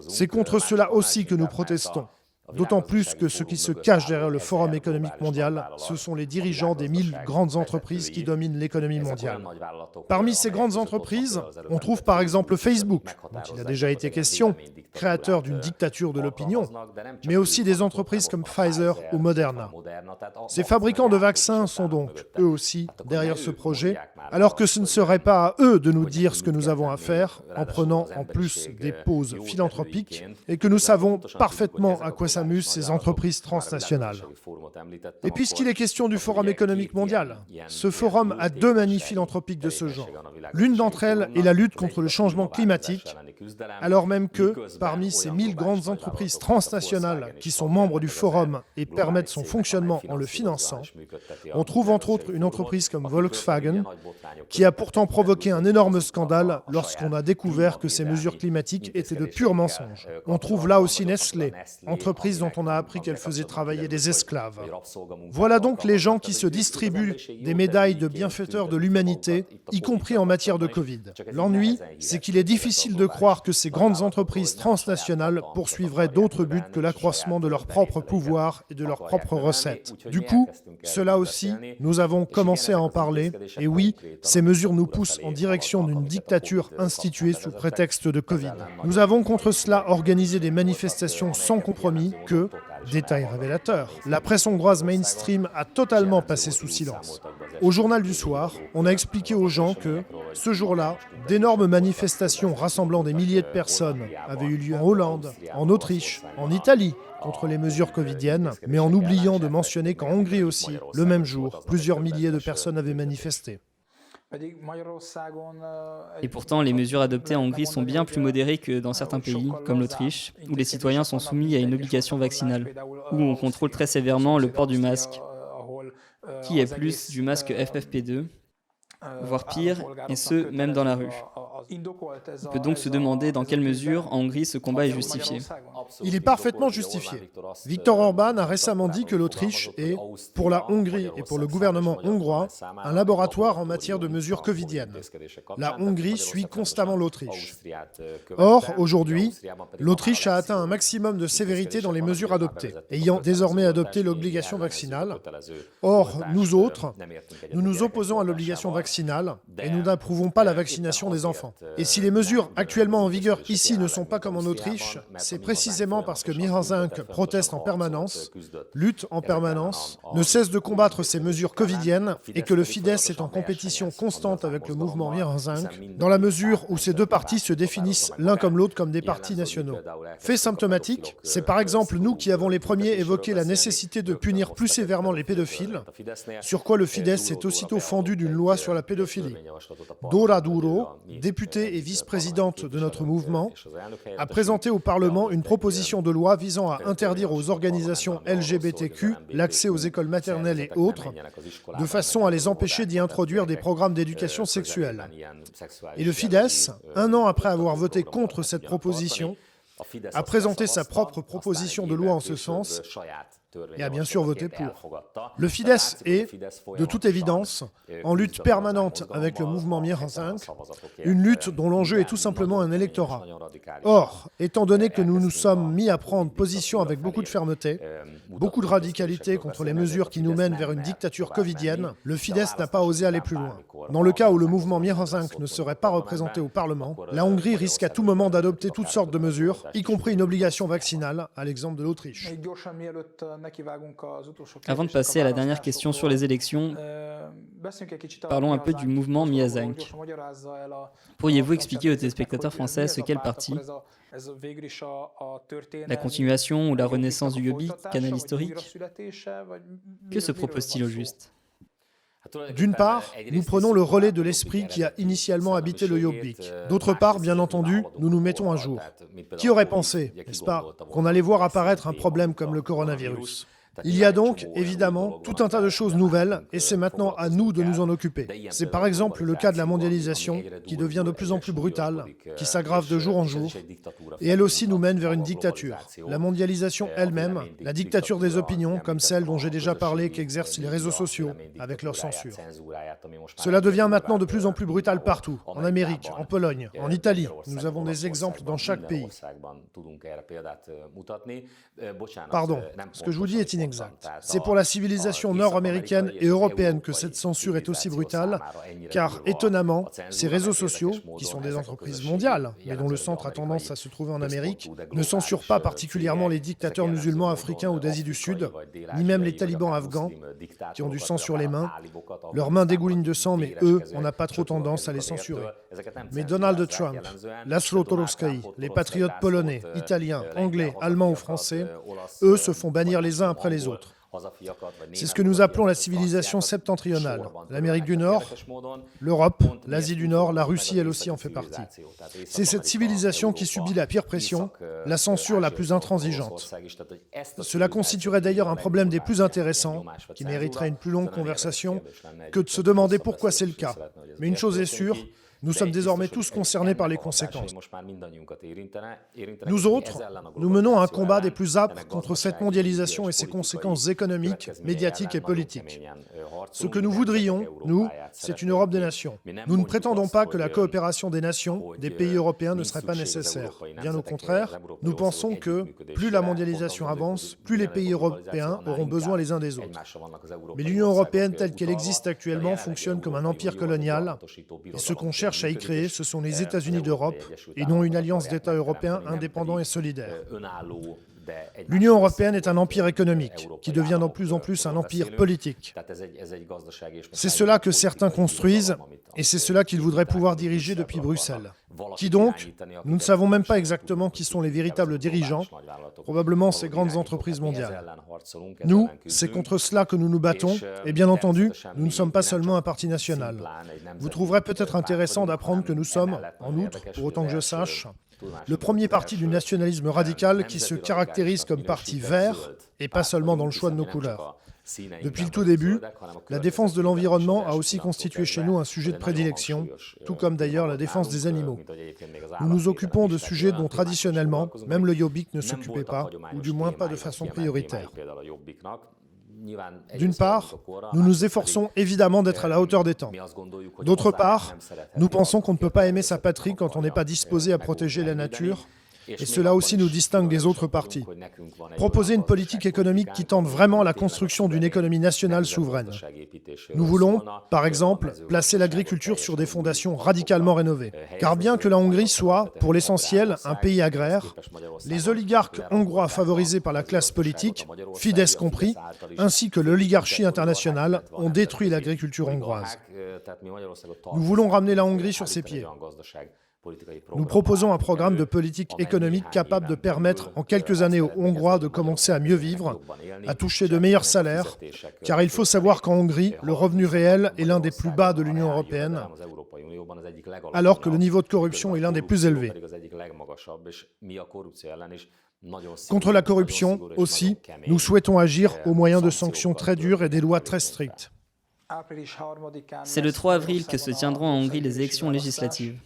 C'est contre cela aussi que nous protestons. D'autant plus que ce qui se cache derrière le Forum économique mondial, ce sont les dirigeants des 1000 grandes entreprises qui dominent l'économie mondiale. Parmi ces grandes entreprises, on trouve par exemple Facebook, dont il a déjà été question, créateur d'une dictature de l'opinion, mais aussi des entreprises comme Pfizer ou Moderna. Ces fabricants de vaccins sont donc, eux aussi, derrière ce projet, alors que ce ne serait pas à eux de nous dire ce que nous avons à faire, en prenant en plus des pauses philanthropiques, et que nous savons parfaitement à quoi s'amusent ces entreprises transnationales. Et puisqu'il est question du Forum économique mondial, ce forum a deux manies philanthropiques de ce genre. L'une d'entre elles est la lutte contre le changement climatique, alors même que, parmi ces 1000 grandes entreprises transnationales qui sont membres du forum et permettent son fonctionnement en le finançant, on trouve entre autres une entreprise comme Volkswagen, qui a pourtant provoqué un énorme scandale lorsqu'on a découvert que ces mesures climatiques étaient de purs mensonges. On trouve là aussi Nestlé, entreprise dont on a appris qu'elle faisait travailler des esclaves. Voilà donc les gens qui se distribuent des médailles de bienfaiteurs de l'humanité, y compris en matière de Covid. L'ennui, c'est qu'il est difficile de croire que ces grandes entreprises transnationales poursuivraient d'autres buts que l'accroissement de leur propre pouvoir et de leurs propres recettes. Du coup, cela aussi, nous avons commencé à en parler, et oui, ces mesures nous poussent en direction d'une dictature instituée sous prétexte de Covid. Nous avons contre cela organisé des manifestations sans compromis que, détail révélateur, la presse hongroise mainstream a totalement passé sous silence. Au journal du soir, on a expliqué aux gens que, ce jour-là, d'énormes manifestations rassemblant des milliers de personnes avaient eu lieu en Hollande, en Autriche, en Italie, contre les mesures covidiennes, mais en oubliant de mentionner qu'en Hongrie aussi, le même jour, plusieurs milliers de personnes avaient manifesté.
Et pourtant, les mesures adoptées en Hongrie sont bien plus modérées que dans certains pays, comme l'Autriche, où les citoyens sont soumis à une obligation vaccinale, où on contrôle très sévèrement le port du masque, qui est plus du masque FFP2, voire pire, et ce, même dans la rue. On peut donc se demander dans quelle mesure, en Hongrie, ce combat est justifié.
Il est parfaitement justifié. Viktor Orban a récemment dit que l'Autriche est, pour la Hongrie et pour le gouvernement hongrois, un laboratoire en matière de mesures covidiennes. La Hongrie suit constamment l'Autriche. Or, aujourd'hui, l'Autriche a atteint un maximum de sévérité dans les mesures adoptées, ayant désormais adopté l'obligation vaccinale. Or, nous autres, nous nous opposons à l'obligation vaccinale et nous n'approuvons pas la vaccination des enfants. Et si les mesures actuellement en vigueur ici ne sont pas comme en Autriche, c'est précisément parce que Miroszank proteste en permanence, lutte en permanence, ne cesse de combattre ces mesures covidiennes et que le Fidesz est en compétition constante avec le mouvement Miroszank, dans la mesure où ces deux partis se définissent l'un comme l'autre comme des partis nationaux. Fait symptomatique, c'est par exemple nous qui avons les premiers évoqué la nécessité de punir plus sévèrement les pédophiles, sur quoi le Fidesz s'est aussitôt fendu d'une loi sur la pédophilie. Dóra Dúró, député députée et vice-présidente de notre mouvement, a présenté au Parlement une proposition de loi visant à interdire aux organisations LGBTQ l'accès aux écoles maternelles et autres, de façon à les empêcher d'y introduire des programmes d'éducation sexuelle. Et le Fidesz, un an après avoir voté contre cette proposition, a présenté sa propre proposition de loi en ce sens et a bien sûr voté pour. Le Fidesz est, de toute évidence, en lutte permanente avec le mouvement Miéhanzánk, une lutte dont l'enjeu est tout simplement un électorat. Or, étant donné que nous nous sommes mis à prendre position avec beaucoup de fermeté, beaucoup de radicalité contre les mesures qui nous mènent vers une dictature covidienne, le Fidesz n'a pas osé aller plus loin. Dans le cas où le mouvement Miéhanzánk ne serait pas représenté au Parlement, la Hongrie risque à tout moment d'adopter toutes sortes de mesures, y compris une obligation vaccinale, à l'exemple de l'Autriche.
Avant de passer à la dernière question sur les élections, parlons un peu du mouvement Miéhanzánk. Pourriez-vous expliquer aux téléspectateurs français ce qu'est le parti ? La continuation ou la renaissance du Jobbik, canal historique ? Que se propose-t-il au juste ?
D'une part, nous prenons le relais de l'esprit qui a initialement habité le Jobbik. D'autre part, bien entendu, nous nous mettons à jour. Qui aurait pensé, n'est-ce pas, qu'on allait voir apparaître un problème comme le coronavirus ? Il y a donc, évidemment, tout un tas de choses nouvelles, et c'est maintenant à nous de nous en occuper. C'est par exemple le cas de la mondialisation, qui devient de plus en plus brutale, qui s'aggrave de jour en jour, et elle aussi nous mène vers une dictature. La mondialisation elle-même, la dictature des opinions, comme celle dont j'ai déjà parlé qu'exercent les réseaux sociaux, avec leur censure. Cela devient maintenant de plus en plus brutal partout, en Amérique, en Pologne, en Italie. Nous avons des exemples dans chaque pays. Pardon, ce que je vous dis est inexact. C'est pour la civilisation nord-américaine et européenne que cette censure est aussi brutale, car étonnamment, ces réseaux sociaux, qui sont des entreprises mondiales, mais dont le centre a tendance à se trouver en Amérique, ne censurent pas particulièrement les dictateurs musulmans africains ou d'Asie du Sud, ni même les talibans afghans, qui ont du sang sur les mains. Leurs mains dégoulinent de sang, mais eux, on n'a pas trop tendance à les censurer. Mais Donald Trump, Laszlo Torowski, les patriotes polonais, italiens, anglais, allemands ou français, eux se font bannir les uns après les autres. C'est ce que nous appelons la civilisation septentrionale. L'Amérique du Nord, l'Europe, l'Asie du Nord, la Russie, elle aussi en fait partie. C'est cette civilisation qui subit la pire pression, la censure la plus intransigeante. Cela constituerait d'ailleurs un problème des plus intéressants, qui mériterait une plus longue conversation, que de se demander pourquoi c'est le cas. Mais une chose est sûre, nous sommes désormais tous concernés par les conséquences. Nous autres, nous menons un combat des plus âpres contre cette mondialisation et ses conséquences économiques, médiatiques et politiques. Ce que nous voudrions, nous, c'est une Europe des nations. Nous ne prétendons pas que la coopération des nations, des pays européens, ne serait pas nécessaire. Bien au contraire, nous pensons que plus la mondialisation avance, plus les pays européens auront besoin les uns des autres. Mais l'Union européenne telle qu'elle existe actuellement fonctionne comme un empire colonial, et ce qu'on cherche à y créer, ce sont les États-Unis d'Europe, et non une alliance d'États européens indépendants et solidaires. L'Union européenne est un empire économique, qui devient de plus en plus un empire politique. C'est cela que certains construisent, et c'est cela qu'ils voudraient pouvoir diriger depuis Bruxelles. Qui donc? Nous ne savons même pas exactement qui sont les véritables dirigeants, probablement ces grandes entreprises mondiales. Nous, c'est contre cela que nous nous battons, et bien entendu, nous ne sommes pas seulement un parti national. Vous trouverez peut-être intéressant d'apprendre que nous sommes, en outre, pour autant que je sache, le premier parti du nationalisme radical qui se caractérise comme parti vert, et pas seulement dans le choix de nos couleurs. Depuis le tout début, la défense de l'environnement a aussi constitué chez nous un sujet de prédilection, tout comme d'ailleurs la défense des animaux. Nous nous occupons de sujets dont traditionnellement, même le Jobbik ne s'occupait pas, ou du moins pas de façon prioritaire. D'une part, nous nous efforçons évidemment d'être à la hauteur des temps. D'autre part, nous pensons qu'on ne peut pas aimer sa patrie quand on n'est pas disposé à protéger la nature, et cela aussi nous distingue des autres partis. Proposer une politique économique qui tente vraiment à la construction d'une économie nationale souveraine. Nous voulons, par exemple, placer l'agriculture sur des fondations radicalement rénovées. Car bien que la Hongrie soit, pour l'essentiel, un pays agraire, les oligarques hongrois favorisés par la classe politique, Fidesz compris, ainsi que l'oligarchie internationale, ont détruit l'agriculture hongroise. Nous voulons ramener la Hongrie sur ses pieds. Nous proposons un programme de politique économique capable de permettre en quelques années aux Hongrois de commencer à mieux vivre, à toucher de meilleurs salaires, car il faut savoir qu'en Hongrie, le revenu réel est l'un des plus bas de l'Union européenne, alors que le niveau de corruption est l'un des plus élevés. Contre la corruption aussi, nous souhaitons agir au moyen de sanctions très dures et des lois très strictes.
C'est le 3 avril que se tiendront en Hongrie les élections législatives.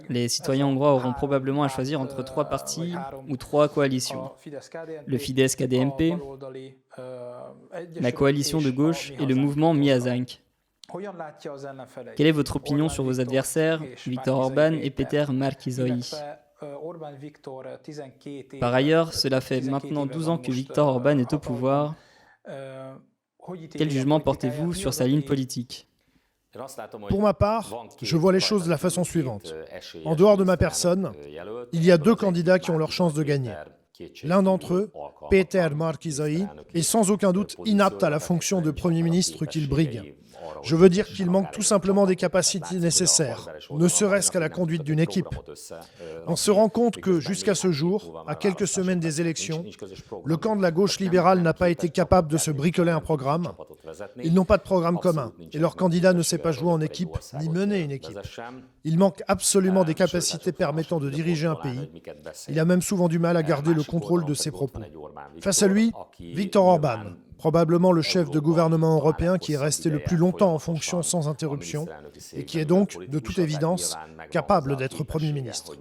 Les citoyens hongrois auront probablement à choisir entre 3 partis ou 3 coalitions. Le Fidesz-KDNP, la coalition de gauche et le mouvement Mi Hazánk. Quelle est votre opinion sur vos adversaires, Viktor Orban et Péter Márki-Zay? Par ailleurs, cela fait maintenant 12 ans que Viktor Orban est au pouvoir. Quel jugement portez-vous sur sa ligne politique?
Pour ma part, je vois les choses de la façon suivante. En dehors de ma personne, il y a 2 candidats qui ont leur chance de gagner. L'un d'entre eux, Péter Márki-Zay, est sans aucun doute inapte à la fonction de Premier ministre qu'il brigue. Je veux dire qu'il manque tout simplement des capacités nécessaires, ne serait-ce qu'à la conduite d'une équipe. On se rend compte que, jusqu'à ce jour, à quelques semaines des élections, le camp de la gauche libérale n'a pas été capable de se bricoler un programme. Ils n'ont pas de programme commun, et leur candidat ne sait pas jouer en équipe, ni mener une équipe. Il manque absolument des capacités permettant de diriger un pays. Il a même souvent du mal à garder le contrôle de ses propos. Face à lui, Viktor Orban, probablement le chef de gouvernement européen qui est resté le plus longtemps en fonction sans interruption et qui est donc, de toute évidence, capable d'être Premier ministre.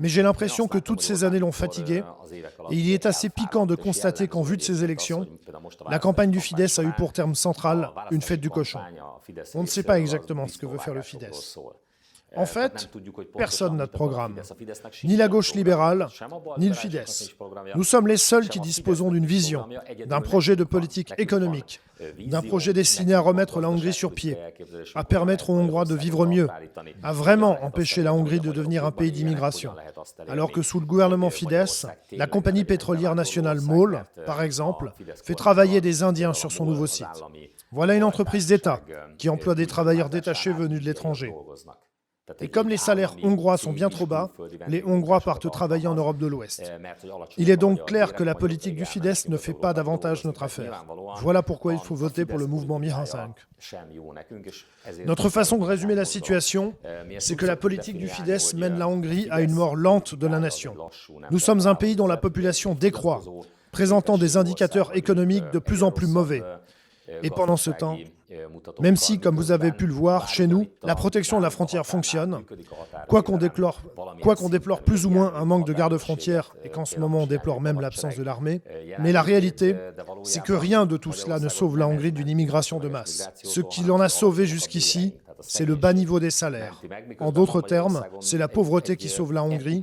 Mais j'ai l'impression que toutes ces années l'ont fatigué et il est assez piquant de constater qu'en vue de ces élections, la campagne du Fidesz a eu pour terme central une fête du cochon. On ne sait pas exactement ce que veut faire le Fidesz. En fait, personne n'a de programme, ni la gauche libérale, ni le Fidesz. Nous sommes les seuls qui disposons d'une vision, d'un projet de politique économique, d'un projet destiné à remettre la Hongrie sur pied, à permettre aux Hongrois de vivre mieux, à vraiment empêcher la Hongrie de devenir un pays d'immigration. Alors que sous le gouvernement Fidesz, la compagnie pétrolière nationale MOL, par exemple, fait travailler des Indiens sur son nouveau site. Voilà une entreprise d'État qui emploie des travailleurs détachés venus de l'étranger. Et comme les salaires hongrois sont bien trop bas, les Hongrois partent travailler en Europe de l'Ouest. Il est donc clair que la politique du Fidesz ne fait pas davantage notre affaire. Voilà pourquoi il faut voter pour le mouvement Mi Hazánk. Notre façon de résumer la situation, c'est que la politique du Fidesz mène la Hongrie à une mort lente de la nation. Nous sommes un pays dont la population décroît, présentant des indicateurs économiques de plus en plus mauvais. Et pendant ce temps, même si, comme vous avez pu le voir, chez nous, la protection de la frontière fonctionne, quoi qu'on déplore plus ou moins un manque de gardes-frontières et qu'en ce moment on déplore même l'absence de l'armée, mais la réalité, c'est que rien de tout cela ne sauve la Hongrie d'une immigration de masse. Ce qui l'en a sauvé jusqu'ici, c'est le bas niveau des salaires. En d'autres termes, c'est la pauvreté qui sauve la Hongrie,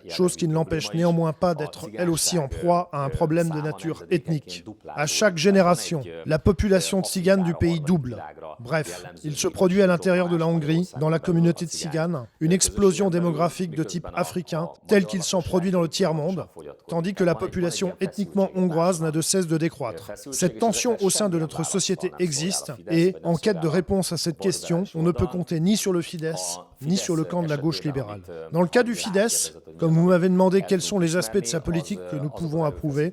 chose qui ne l'empêche néanmoins pas d'être elle aussi en proie à un problème de nature ethnique. À chaque génération, la population tzigane du pays double. Bref, il se produit à l'intérieur de la Hongrie, dans la communauté tzigane, une explosion démographique de type africain, telle qu'il s'en produit dans le tiers-monde, tandis que la population ethniquement hongroise n'a de cesse de décroître. Cette tension au sein de notre société existe et, en quête de réponse à cette question, on ne peut compter ni sur le Fidesz, ni sur le camp de la gauche libérale. Dans le cas du Fidesz, comme vous m'avez demandé quels sont les aspects de sa politique que nous pouvons approuver,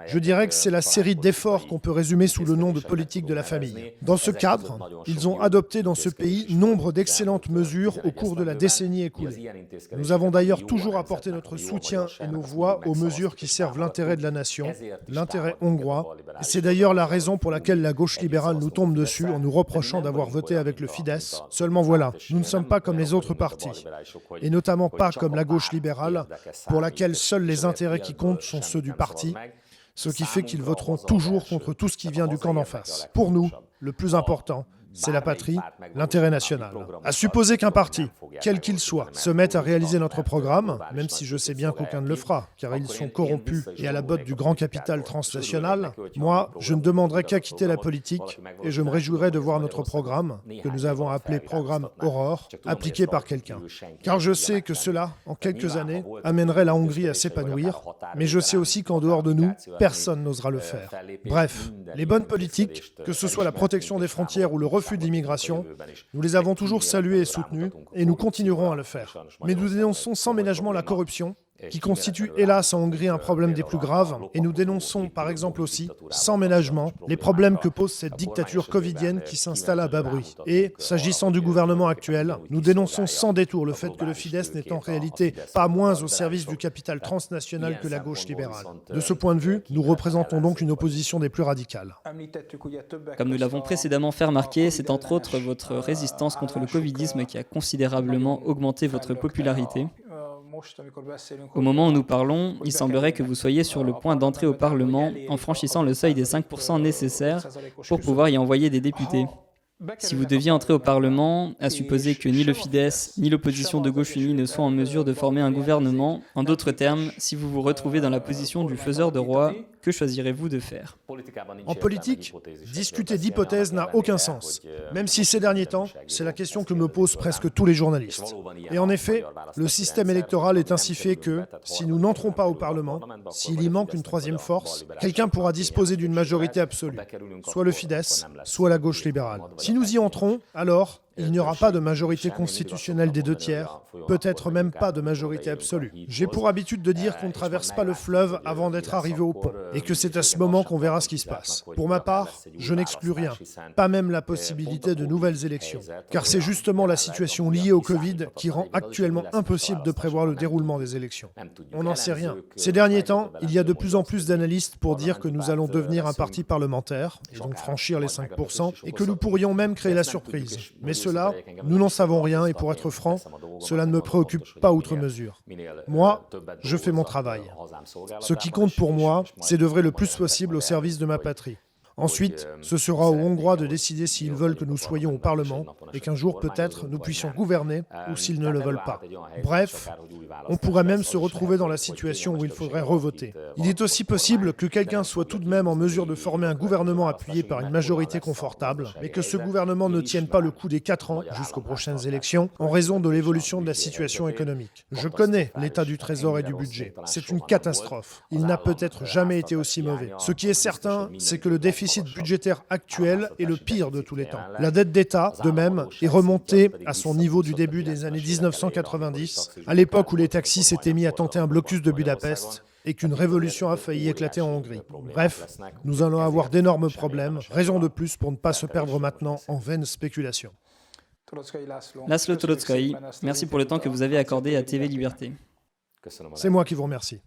je dirais que c'est la série d'efforts qu'on peut résumer sous le nom de politique de la famille. Dans ce cadre, ils ont adopté dans ce pays nombre d'excellentes mesures au cours de la décennie écoulée. Nous avons d'ailleurs toujours apporté notre soutien et nos voix aux mesures qui servent l'intérêt de la nation, l'intérêt hongrois, et c'est d'ailleurs la raison pour laquelle la gauche libérale nous tombe dessus en nous reprochant d'avoir voté avec le Fidesz. Seulement voilà, nous ne sommes pas comme les autres partis, et notamment pas comme la gauche libérale, pour laquelle seuls les intérêts qui comptent sont ceux du parti, ce qui fait qu'ils voteront toujours contre tout ce qui vient du camp d'en face. Pour nous, le plus important, c'est la patrie, l'intérêt national. À supposer qu'un parti, quel qu'il soit, se mette à réaliser notre programme, même si je sais bien qu'aucun ne le fera, car ils sont corrompus et à la botte du grand capital transnational, moi, je ne demanderai qu'à quitter la politique et je me réjouirai de voir notre programme, que nous avons appelé programme Aurore, appliqué par quelqu'un. Car je sais que cela, en quelques années, amènerait la Hongrie à s'épanouir, mais je sais aussi qu'en dehors de nous, personne n'osera le faire. Bref, les bonnes politiques, que ce soit la protection des frontières ou le refus refus de l'immigration. Nous les avons toujours salués et soutenus, et nous continuerons à le faire. Mais nous dénonçons sans ménagement la corruption, qui constitue hélas en Hongrie un problème des plus graves, et nous dénonçons par exemple aussi, sans ménagement, les problèmes que pose cette dictature covidienne qui s'installe à bas bruit. Et, s'agissant du gouvernement actuel, nous dénonçons sans détour le fait que le Fidesz n'est en réalité pas moins au service du capital transnational que la gauche libérale. De ce point de vue, nous représentons donc une opposition des plus radicales.
Comme nous l'avons précédemment fait remarquer, c'est entre autres votre résistance contre le covidisme qui a considérablement augmenté votre popularité. Au moment où nous parlons, il semblerait que vous soyez sur le point d'entrer au Parlement en franchissant le seuil des 5% nécessaires pour pouvoir y envoyer des députés. Si vous deviez entrer au Parlement, à supposer que ni le Fidesz ni l'opposition de gauche unie ne soient en mesure de former un gouvernement, en d'autres termes, si vous vous retrouvez dans la position du faiseur de roi, que choisirez-vous de faire ?
En politique, discuter d'hypothèses n'a aucun sens, même si ces derniers temps, c'est la question que me posent presque tous les journalistes. Et en effet, le système électoral est ainsi fait que, si nous n'entrons pas au Parlement, s'il y manque une troisième force, quelqu'un pourra disposer d'une majorité absolue, soit le Fidesz, soit la gauche libérale. Si nous y entrons, alors il n'y aura pas de majorité constitutionnelle des 2/3, peut-être même pas de majorité absolue. J'ai pour habitude de dire qu'on ne traverse pas le fleuve avant d'être arrivé au pont, et que c'est à ce moment qu'on verra ce qui se passe. Pour ma part, je n'exclus rien, pas même la possibilité de nouvelles élections, car c'est justement la situation liée au Covid qui rend actuellement impossible de prévoir le déroulement des élections. On n'en sait rien. Ces derniers temps, il y a de plus en plus d'analystes pour dire que nous allons devenir un parti parlementaire, et donc franchir les 5%, et que nous pourrions même créer la surprise. Mais cela, nous n'en savons rien et pour être franc, cela ne me préoccupe pas outre mesure. Moi, je fais mon travail. Ce qui compte pour moi, c'est d'œuvrer le plus possible au service de ma patrie. Ensuite, ce sera aux Hongrois de décider s'ils veulent que nous soyons au Parlement et qu'un jour, peut-être, nous puissions gouverner ou s'ils ne le veulent pas. Bref, on pourrait même se retrouver dans la situation où il faudrait revoter. Il est aussi possible que quelqu'un soit tout de même en mesure de former un gouvernement appuyé par une majorité confortable, mais que ce gouvernement ne tienne pas le coup des 4 ans jusqu'aux prochaines élections en raison de l'évolution de la situation économique. Je connais l'état du Trésor et du budget. C'est une catastrophe. Il n'a peut-être jamais été aussi mauvais. Ce qui est certain, c'est que le déficit budgétaire actuel est le pire de tous les temps. La dette d'État, de même, est remontée à son niveau du début des années 1990, à l'époque où les taxis s'étaient mis à tenter un blocus de Budapest et qu'une révolution a failli éclater en Hongrie. Bref, nous allons avoir d'énormes problèmes, raison de plus pour ne pas se perdre maintenant en vaines spéculations.
Laszlo Toloczkai, merci pour le temps que vous avez accordé à TV Liberté.
C'est moi qui vous remercie.